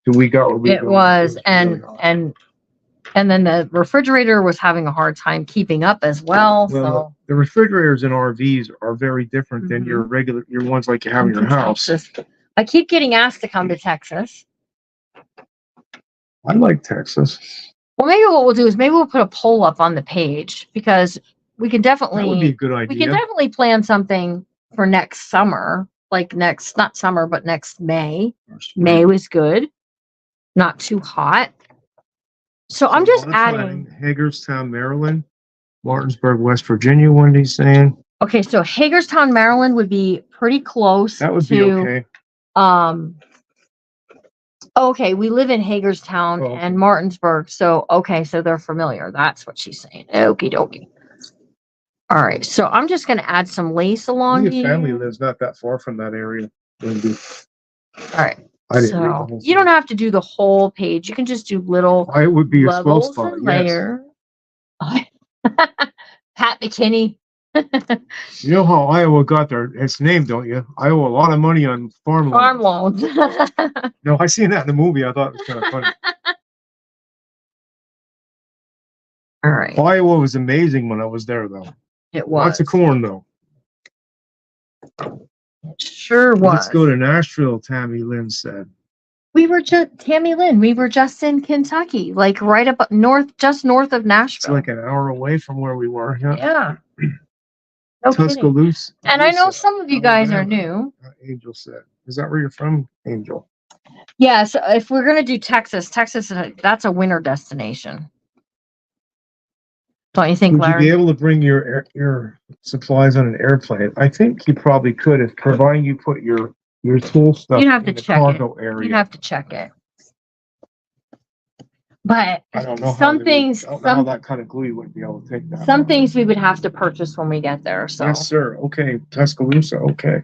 so we got what we it was really and then the refrigerator was having a hard time keeping up as well. So the refrigerators in RVs are very different than your ones like you have in your house. Texas. I keep getting asked to come to Texas. I like Texas. Well, maybe what we'll do is maybe we'll put a poll up on the page, because we can definitely. That would be a good idea. We can definitely plan something for next summer, not summer, but next May. May was good, not too hot. So I'm So just a lot of adding. planning. Hagerstown, Maryland, Martinsburg, West Virginia, Wendy's saying. Okay, so Hagerstown, Maryland would be pretty close That would be to, okay. okay, we live in Hagerstown Oh, and okay. Martinsburg, so okay, so they're familiar. That's what she's saying. Okie dokie. All right, so I'm just gonna add some lace along Your family here. lives not that far from that area. Wendy. All right, I didn't read the so whole you don't thing. have to do the whole page. You can just do little It would be a slow levels spot, and yes. layers. Pat McKinney. You know how Iowa got its name, don't you? I owe a lot of money on farm Farm loans. loans. No, I seen that in the movie. I thought it was kind of funny. All right, Iowa was amazing when I was there, though. it was. Lots of corn, though. It sure was. Let's go to Nashville, Tammy Lynn said. We were just Tammy Lynn. We were just in Kentucky, like right up north, just north of It's Nashville. like an hour away from where we were. Yeah. Yeah. No kidding. Tuscaloosa. And I know some of you guys are new. Angel said. Is that where you're from, Angel? Yeah. So if we're gonna do Texas, that's a winter destination. Don't you think, Would you Larry? be able to bring your supplies on an airplane? I think you probably could, if providing you put your tool stuff You'd have to in the check it. cargo area. You'd have to check it. But I don't know some things, how that kind of glue you wouldn't be able to take that. some things we would have to purchase when we get there. So Yes, sir. Okay, Tuscaloosa. Okay.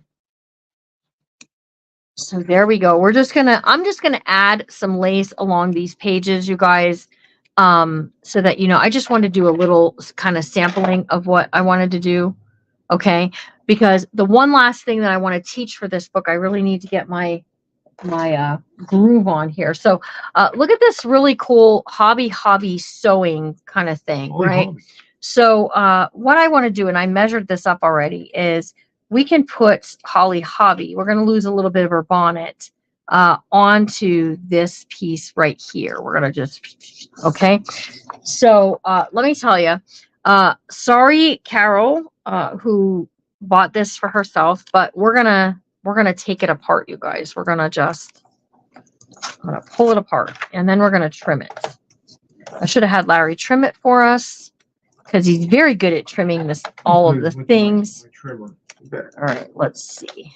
So there we go. I'm just gonna add some lace along these pages, you guys. So that, I just wanted to do a little kind of sampling of what I wanted to do. Okay. Because the one last thing that I want to teach for this book, I really need to get my groove on here. So, look at this really cool hobby sewing kind of thing, Holy right? hobby. So, what I want to do, and I measured this up already, is we can put Holly Hobby. We're going to lose a little bit of her bonnet onto this piece right here. We're going to just, okay. So, let me tell you, sorry, Carol, who bought this for herself, but we're going to take it apart, you guys. We're going to pull it apart and then we're going to trim it. I should have had Larry trim it for us because he's very good at trimming all of the things. All right, let's see.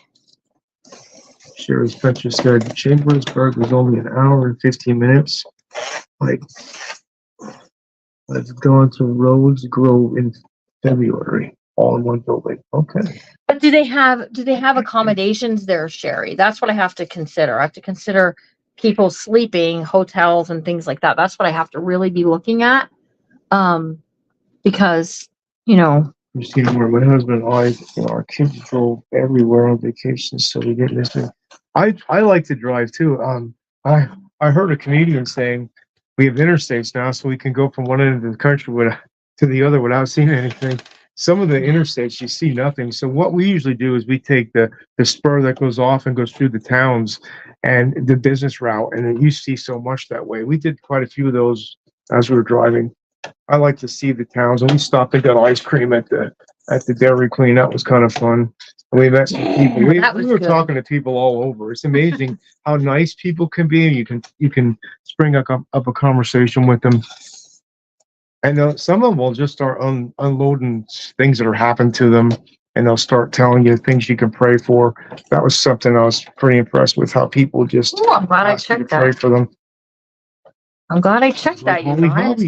Sherry Spencer said Chambersburg was only an hour and 15 minutes. Like, I've gone to Rhodes Grove in February, all in one building. Okay. But do they have accommodations there, Sherry? That's what I have to consider. I have to consider people sleeping, hotels and things like that. That's what I have to really be looking at. Because, Christina, where my husband and I, our kids drove everywhere on vacation, so we didn't miss it. I like to drive too. I heard a comedian saying we have interstates now, so we can go from one end of the country to the other without seeing anything. Some of the interstates you see nothing. So what we usually do is we take the spur that goes off and goes through the towns and the business route, and you see so much that way. We did quite a few of those as we were driving. I like to see the towns, and we stopped and got ice cream at the Dairy Queen. That was kind of fun. And we met some people. We were talking to people all over. It's amazing how nice people can be. You can spring up a conversation with them. And some of them will just start unloading things that are happened to them, and they'll start telling you things you can pray for. That was something I was pretty impressed with, how people just I'm glad I checked pray that. for them. I'm glad I checked that, you guys.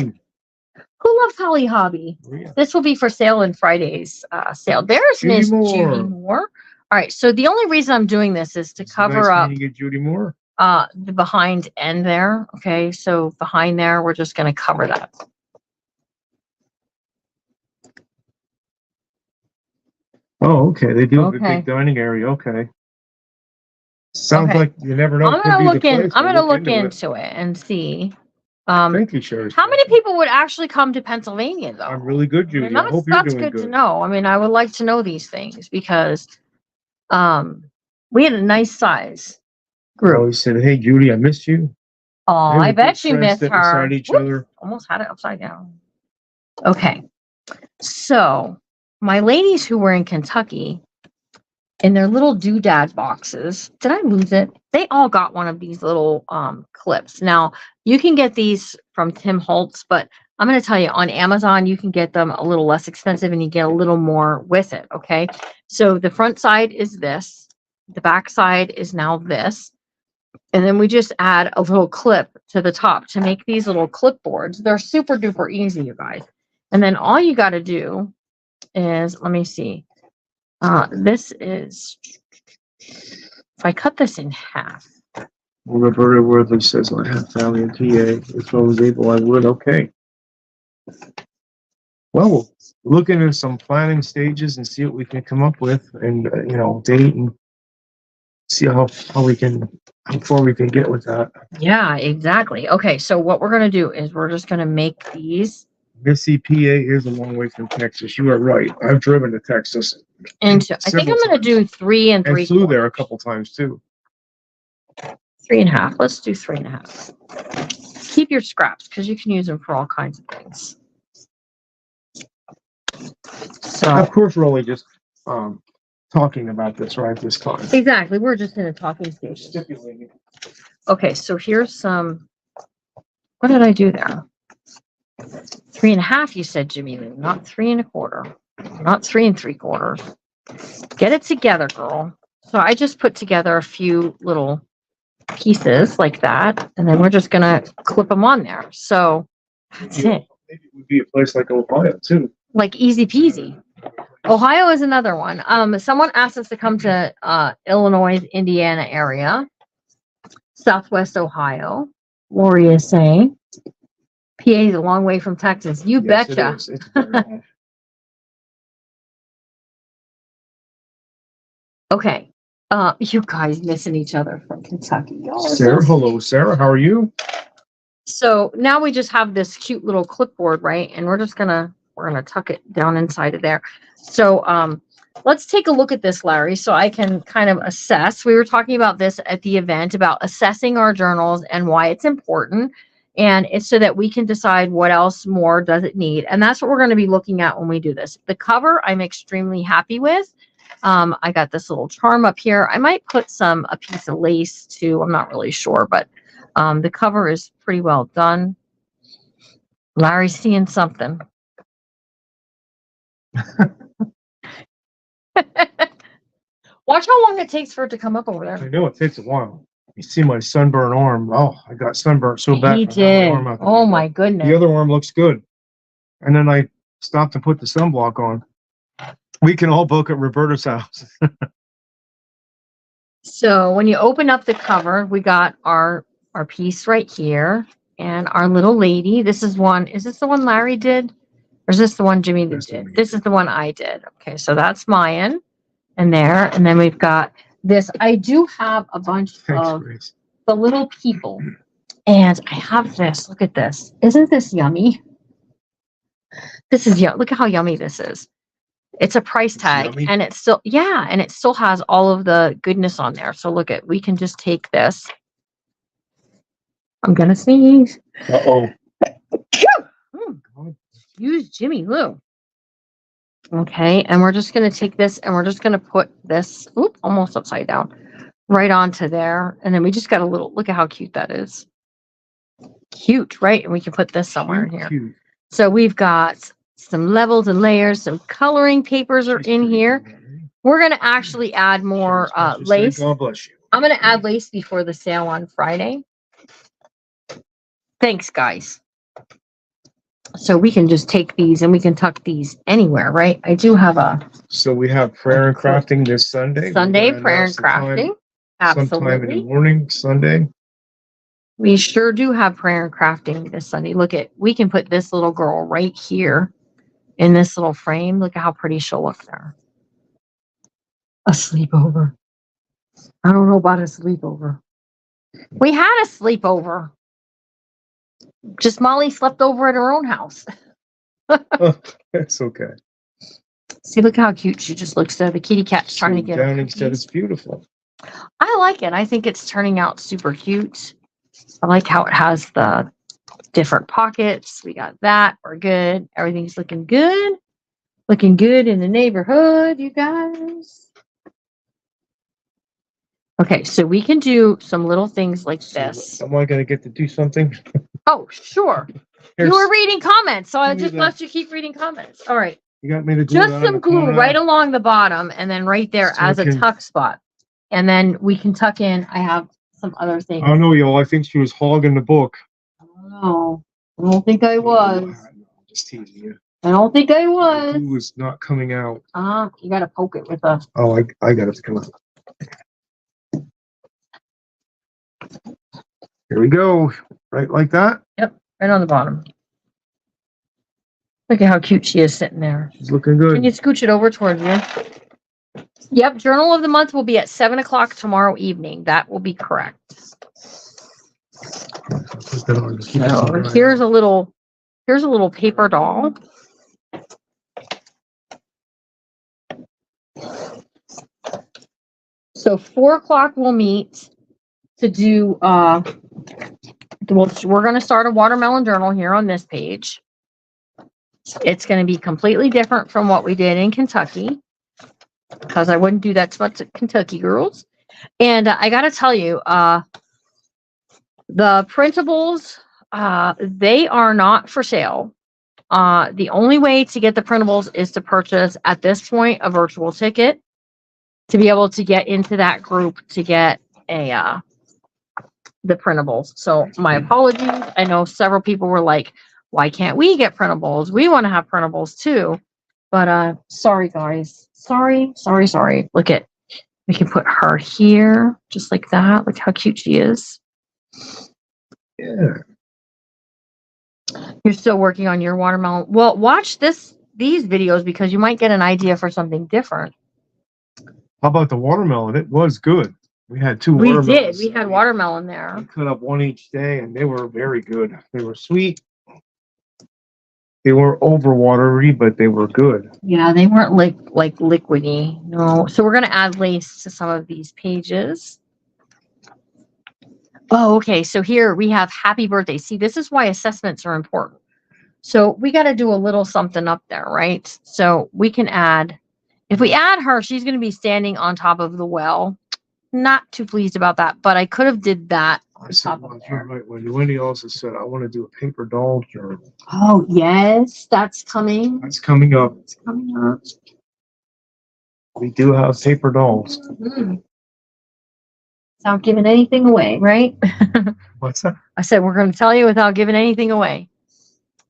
Who loves Holly Hobby? Yeah. This will be for sale in Friday's sale. There's Miss Judy Moore. All right. So the only reason I'm doing this is to cover up Judy Moore. The behind end there. Okay. So behind there, we're just going to cover that. Oh, okay. They do have a big dining area. Okay. Sounds like you never know. I'm going to look into it and see. Thank you, Sherry. How many people would actually come to Pennsylvania, though? I'm really good, Judy. I hope you're doing good. That's good to know. I mean, I would like to know these things because we had a nice size group. He said, "Hey, Judy, I missed you." Oh, I bet you missed her. Beside each other. Almost had it upside down. Okay, so my ladies who were in Kentucky, in their little doodad boxes, did I lose it? They all got one of these little clips. Now, you can get these from Tim Holtz, but I'm going to tell you on Amazon, you can get them a little less expensive and you get a little more with it. Okay. So the front side is this, the back side is now this. And then we just add a little clip to the top to make these little clipboards. They're super duper easy, you guys. And then all you got to do is, let me see. This is, if I cut this in half. Well, Roberta Worthy says, I have family in PA. If I was able, I would. Okay. Well, we'll look into some planning stages and see what we can come up with and, date and see how far we can get with that. Yeah, exactly. Okay, so what we're going to do is we're just going to make these. Missy, PA is a long way from Texas. You are right. I've driven to Texas. Into, I think I'm going to do 3 and 3/4. I flew there a couple times too. 3.5. Let's do 3.5. Keep your scraps because you can use them for all kinds of things. So, of course, we're only just talking about this right this time. Exactly. We're just in a talking stage. Stipulating. Okay, so here's some. What did I do there? 3.5, you said, Jimmy Lou, not 3 1/4, not 3 3/4. Get it together, girl. So I just put together a few little pieces like that, and then we're just gonna clip them on there. So that's it. Maybe it would be a place like Ohio too. Like easy peasy. Ohio is another one. Someone asked us to come to Illinois, Indiana area, Southwest Ohio. Lori is saying. PA is a long way from Texas. You Yes, betcha. it is. It's very long. Okay. You guys missing each other from Kentucky. Y'all are Sarah, so- hello, Sarah. How are you? So now we just have this cute little clipboard, right? And we're gonna tuck it down inside of there. So let's take a look at this, Larry, so I can kind of assess. We were talking about this at the event about assessing our journals and why it's important. And it's so that we can decide what else more does it need. And that's what we're going to be looking at when we do this. The cover, I'm extremely happy with. I got this little charm up here. I might put a piece of lace too. I'm not really sure, but the cover is pretty well done. Larry's seeing something. Watch how long it takes for it to come up over I there. know it takes a while. You see my sunburned arm. Oh, I got sunburned so bad. He did. Oh my goodness. The other arm looks good. And then I stopped and put the sunblock on. We can all book at Roberta's house. So when you open up the cover, we got our piece right here and our little lady. This is one. Is this the one Larry did? Or is this the one Jimmy did? This is the one I did. Okay, so that's mine and there. And then we've got this. I do have a bunch of Grace. the little people. And I have this. Look at this. Isn't this yummy? This is yummy. Look at how yummy this is. It's a price tag yummy? and it's still, yeah, and it still has all of the goodness on there. So look at, we can just take this. I'm gonna sneeze. Uh-oh. Use Jimmy Lou. Okay, and we're just gonna take this and we're just gonna put this, almost upside down, right onto there. And then we just got a little, look at how cute that is. Cute, right? And we can put this somewhere in here. Cute. So we've got some levels and layers, some coloring papers are in here. We're going to actually add more lace. God bless you. I'm going to add lace before the sale on Friday. Thanks, guys. So we can just take these and we can tuck these anywhere, right? I do have So we have prayer and crafting this Sunday. Sunday prayer and crafting. Sometime in the Absolutely. morning, Sunday. We sure do have prayer and crafting this Sunday. Look at, we can put this little girl right here in this little frame. Look at how pretty she'll look there. A sleepover. I don't know about a sleepover. We had a sleepover. Just Molly slept over at her own house. It's okay. See, look how cute she just looks there. The kitty cat's trying to get her Downing said cookies. it's beautiful. I like it. I think it's turning out super cute. I like how it has the different pockets. We got that. We're good. Everything's looking good. Looking good in the neighborhood, you guys. Okay, so we can do some little things like this. Am I going to get to do something? Oh, sure. Here's, You were reading comments, so I give me just the- let you keep reading comments. All right. you got me to glue Just that on some the glue corner right now? along the bottom and then right there So as I a can- tuck spot. And then we can tuck in. I have some other things. I don't know, y'all. I think she was hogging the book. I don't know. I don't think I was. I'm just teasing you. I don't think I The was. glue is not coming out. You gotta poke it with a. Oh, I got it to come out. Here we go. Right like that. Right on the bottom. Look at how cute she is sitting there. She's looking Can you good. scooch it over towards you? Yep, Journal of the Month will be at 7 o'clock tomorrow evening. That will be correct. Put that on. Keep it So dry. here's a little paper doll. So 4 o'clock we'll meet to do we're gonna start a watermelon journal here on this page. It's gonna be completely different from what we did in Kentucky, because I wouldn't do that so much at Kentucky girls. And I gotta tell you, the printables, they are not for sale. The only way to get the printables is to purchase at this point a virtual ticket to be able to get into that group to get the printables. So my apologies. I know several people were like, why can't we get printables? We want to have printables too. But sorry guys. Sorry. Look at, we can put her here just like that. Look how cute she is. Yeah. You're still working on your watermelon. Well, watch these videos because you might get an idea for something different. How about the watermelon? It was good. We had two We watermelons. did. We had watermelon We there. cut up one each day, and they were very good. They were sweet. They weren't over watery, but they were good. Yeah, they weren't like liquidy. No. So we're gonna add lace to some of these pages. Oh, okay. So here we have happy birthday. See, this is why assessments are important. So we got to do a little something up there, right? So we can add, if we add her, she's going to be standing on top of the well. Not too pleased about that, but I could have did that on I said, top well, of you're there. right. When Wendy also said, I want to do a paper doll journal. Oh, yes, that's coming. That's coming up. It's coming up. We do have paper dolls. Without giving anything away, right? What's that? I said we're going to tell you without giving anything away.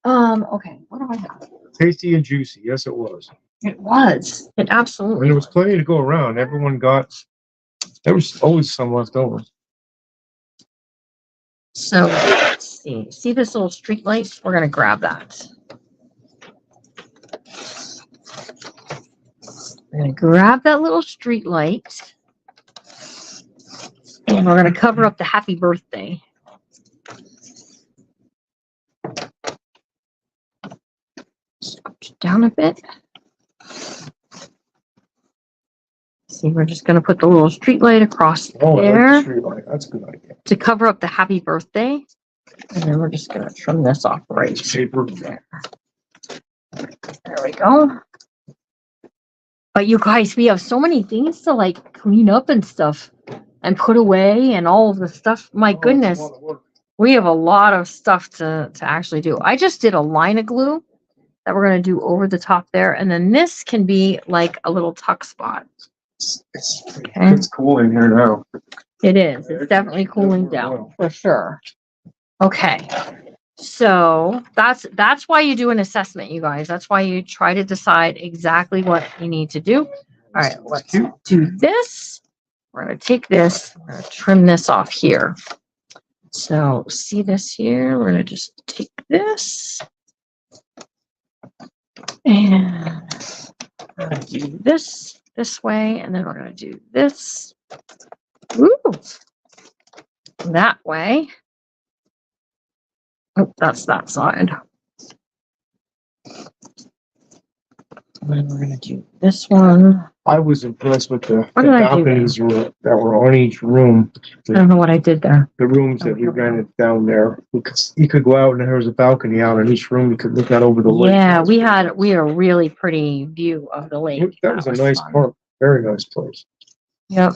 Okay, what do I have? Tasty and juicy. Yes, it was. It was. It absolutely And there was was. plenty to go around. Everyone got, there was always some left over. So let's see. See this little street light? We're going to grab that. We're going to grab that little street light. And we're going to cover up the happy birthday. Scooch it down a bit. See, we're just going to put the little street light across Oh, I like there the street light. That's a good idea. to cover up the happy birthday. And then we're just going to trim this off right It's paper. there. There we go. But you guys, we have so many things to like clean up and stuff and put away and all of the stuff. My goodness, Oh, it's a lot of work. we have a lot of stuff to actually do. I just did a line of glue that we're going to do over the top there. And then this can be like a little tuck spot. It's cool in here now. It is. It's definitely cooling down for sure. Okay. So that's why you do an assessment, you guys. That's why you try to decide exactly what you need to do. All right, let's do this. We're going to take this, we're going to trim this off here. So see this here? We're going to just take this and we're going to do this way, and then we're going to do this. Ooh, that way. Oh, that's that side. And then we're going to do this one. I was impressed with the What did I do balconies that were on each room. I don't know what I did there. The rooms that we rented down there. You could go out and there was a balcony out in each room. You could look out over the lake. Yeah, we had a really pretty view of the lake. That was a nice fun. park. Very nice place. Yep.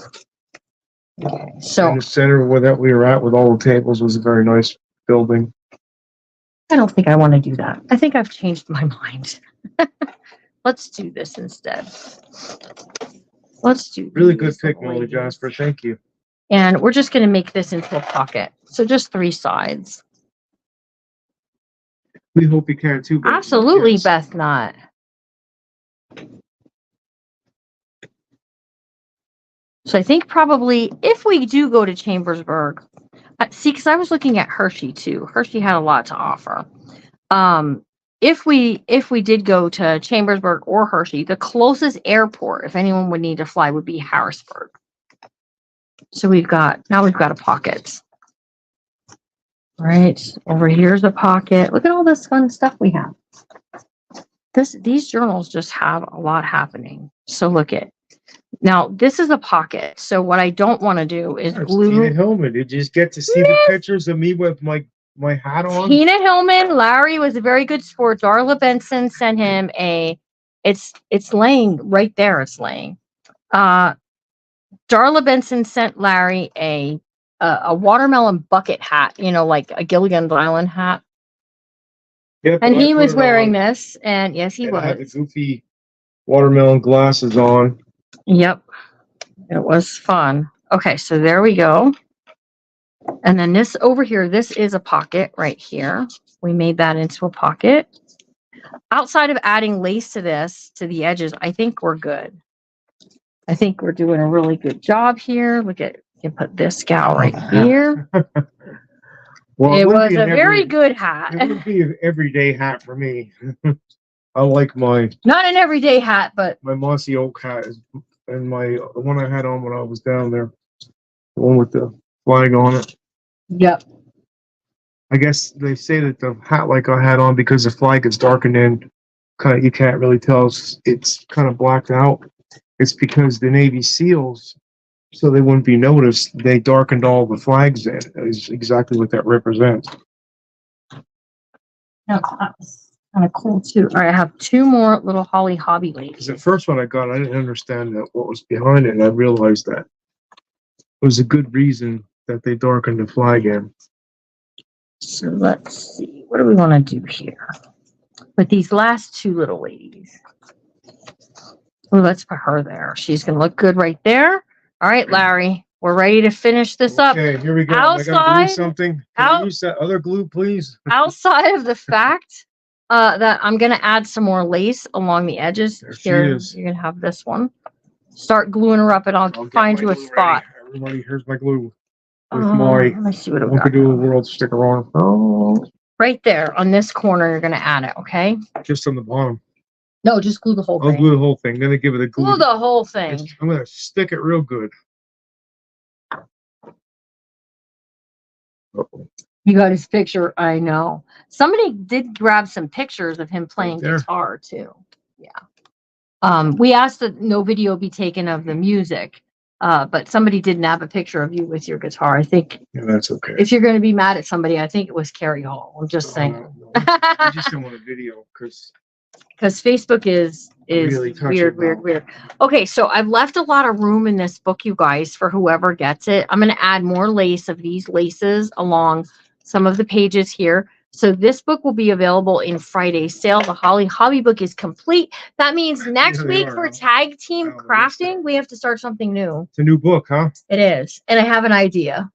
Okay, so In the center where that we were at with all the tables was a very nice building. I don't think I want to do that. I think I've changed my mind. Let's do this instead. Let's do Really good these pick, little Molly ladies. Jasper. Thank you. And we're just going to make this into a pocket. So just 3 sides. We hope you can too. Beth. Absolutely, Yes. Beth Knott. So I think probably if we do go to Chambersburg, see, because I was looking at Hershey too. Hershey had a lot to offer. If we did go to Chambersburg or Hershey, the closest airport, if anyone would need to fly, would be Harrisburg. So we've got a pocket. Right over here's a pocket. Look at all this fun stuff we have. These journals just have a lot happening. So look at. Now, this is a pocket. So what I don't want to do is glue. Tina Hillman. Did you just get to see the pictures of me with my hat on? Tina Hillman, Larry was a very good sport. Darla Benson sent him it's laying right there. It's laying. Darla Benson sent Larry a watermelon bucket hat, like a Gilligan's Island hat. Yep, and he was wearing this, and yes, he was. I had the goofy watermelon glasses on. Yep. It was fun. Okay, so there we go. And then this over here, this is a pocket right here. We made that into a pocket. Outside of adding lace to this, to the edges, I think we're good. I think we're doing a really good job here. Look at, you can put this gal right here. Well, it was a very good hat. It would be an everyday hat for me. I like my... Not an everyday hat, but... My mossy oak hat is, and the one I had on when I was down there. The one with the flag on it. Yep. I guess they say that the hat like I had on, because the flag is darkened in, kind of, you can't really tell. It's kind of blacked out. It's because the Navy SEALs, so they wouldn't be noticed, they darkened all the flags in. Is exactly what that represents. No, that's kind of cool too. All right, I have 2 more little holly hobby ladies. The first one I got, I didn't understand what was behind it, and I realized that it was a good reason that they darkened the flag in. So let's see, what do we want to do here with these last 2 little ladies? Oh, let's put her there. She's going to look good right there. All right, Larry, we're ready to finish this up. Okay, here we go. Outside, I gotta glue something. Can I use that other glue, please? Outside of the fact that I'm going to add some more lace along the edges. Here, you're going to have this one. Start gluing her up, and I'll find you a spot. Ready. Everybody, here's my glue. With let me see what I've got. do a world sticker on. Oh, right there on this corner, you're going to add it, okay? Just on the bottom. No, just glue the whole thing. I'll glue the whole thing. Then I give it a glue. Glue the whole thing. I'm going to stick it real good. You got his picture. I know. Somebody did grab some pictures of him playing guitar too. Yeah. We asked that no video be taken of the music, but somebody did nab a picture of you with your guitar. I think. Yeah, that's okay. If you're going to be mad at somebody, I think it was Carrie Hall. I'm just saying. No. I just don't want a video because Facebook is really weird. Okay, so I've left a lot of room in this book, you guys, for whoever gets it. I'm going to add more lace of these laces along some of the pages here. So this book will be available in Friday's sale. The Holly Hobby book is complete. That means next week for tag team crafting, we have to start something new. It's a new book, huh? It is. And I have an idea.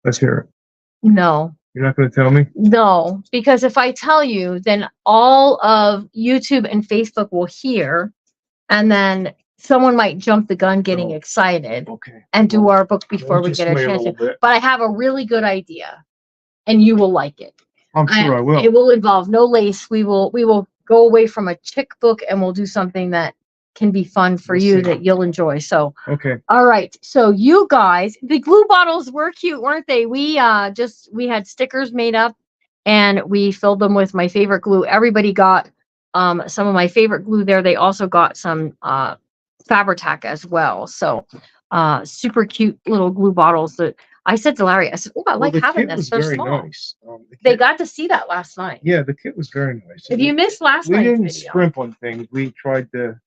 Let's hear it. No. You're not going to tell me? No, because if I tell you, then all of YouTube and Facebook will hear, and then someone might jump the gun getting excited and do our book before we get a chance to. But I have a really good idea, and you will like it. I'm sure I will. It will involve no lace. We will go away from a chick book, and we'll do something that can be fun for you that you'll enjoy. So, all right. So you guys, the glue bottles were cute, weren't they? We had stickers made up, and we filled them with my favorite glue. Everybody got some of my favorite glue there. They also got some Fabri-Tac as well. So super cute little glue bottles that I said to Larry, I said, oh, I like having this. They're small. Nice. They got to see that last night. Yeah, the kit was very nice. If you missed last night's video. We video. didn't scrimp on things. We tried to.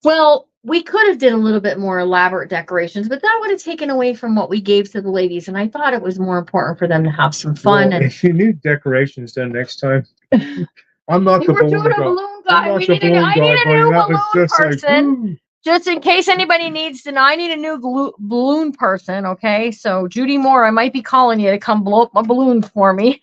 Well, we could have did a little bit more elaborate decorations, but that would have taken away from what we gave to the ladies. And I thought it was more important for them to have some fun. Well, And if you need decorations done next time, I'm not we the were balloon doing a guy. balloon I'm guy. not We the needed, balloon I guy, need a buddy. new That was balloon just like, person. ooh. Just in case anybody needs to know, I need a new balloon person. Okay. So Judy Moore, I might be calling you to come blow up my balloons for me.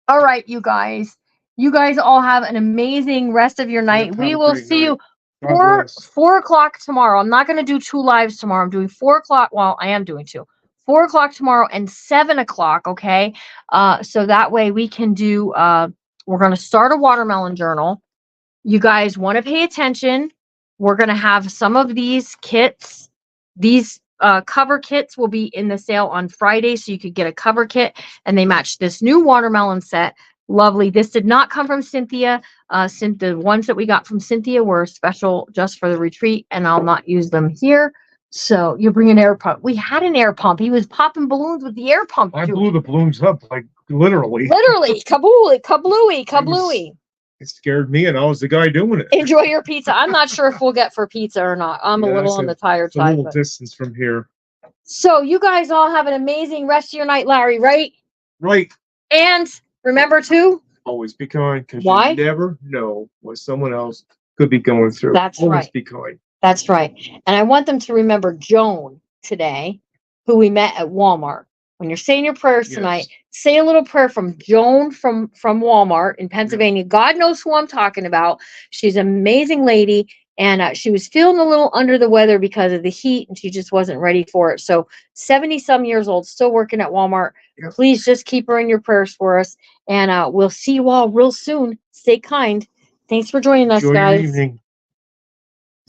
All right, you guys. You guys all have an amazing rest of your night. Yep, We have a will great see night. you God 4 bless. 4 o'clock tomorrow. I'm not going to do 2 lives tomorrow. I'm doing 4 o'clock. Well, I am doing 2. 4 o'clock tomorrow and 7 o'clock. Okay. So that way we can do. We're going to start a watermelon journal. You guys want to pay attention. We're going to have some of these kits. These cover kits will be in the sale on Friday, so you could get a cover kit, and they match this new watermelon set. Lovely. This did not come from Cynthia. The ones that we got from Cynthia were special just for the retreat, and I'll not use them here. So you bring an air pump. We had an air pump. He was popping balloons with the air pump. I blew the balloons up, like literally. Literally, kablooey, kablooey, kablooey. It scared me, and I was the guy doing it. Enjoy your pizza. I'm not sure if we'll get for pizza or not. I'm a little on the tired It's a side. little But. distance from here. So you guys all have an amazing rest of your night, Larry, right? Right. And remember to Always be kind, because Why? you never know what someone else could be going through. That's Always right. be kind. That's right. And I want them to remember Joan today, who we met at Walmart. When you're saying your prayers tonight, say a little prayer from Joan from Walmart in Pennsylvania. God knows who I'm talking about. She's an amazing lady, and she was feeling a little under the weather because of the heat, and she just wasn't ready for it. So 70-some years old, still working at Walmart. Yep. Please just keep her in your prayers for us, and we'll see you all real soon. Stay kind. Thanks for joining us, Enjoy guys. your evening.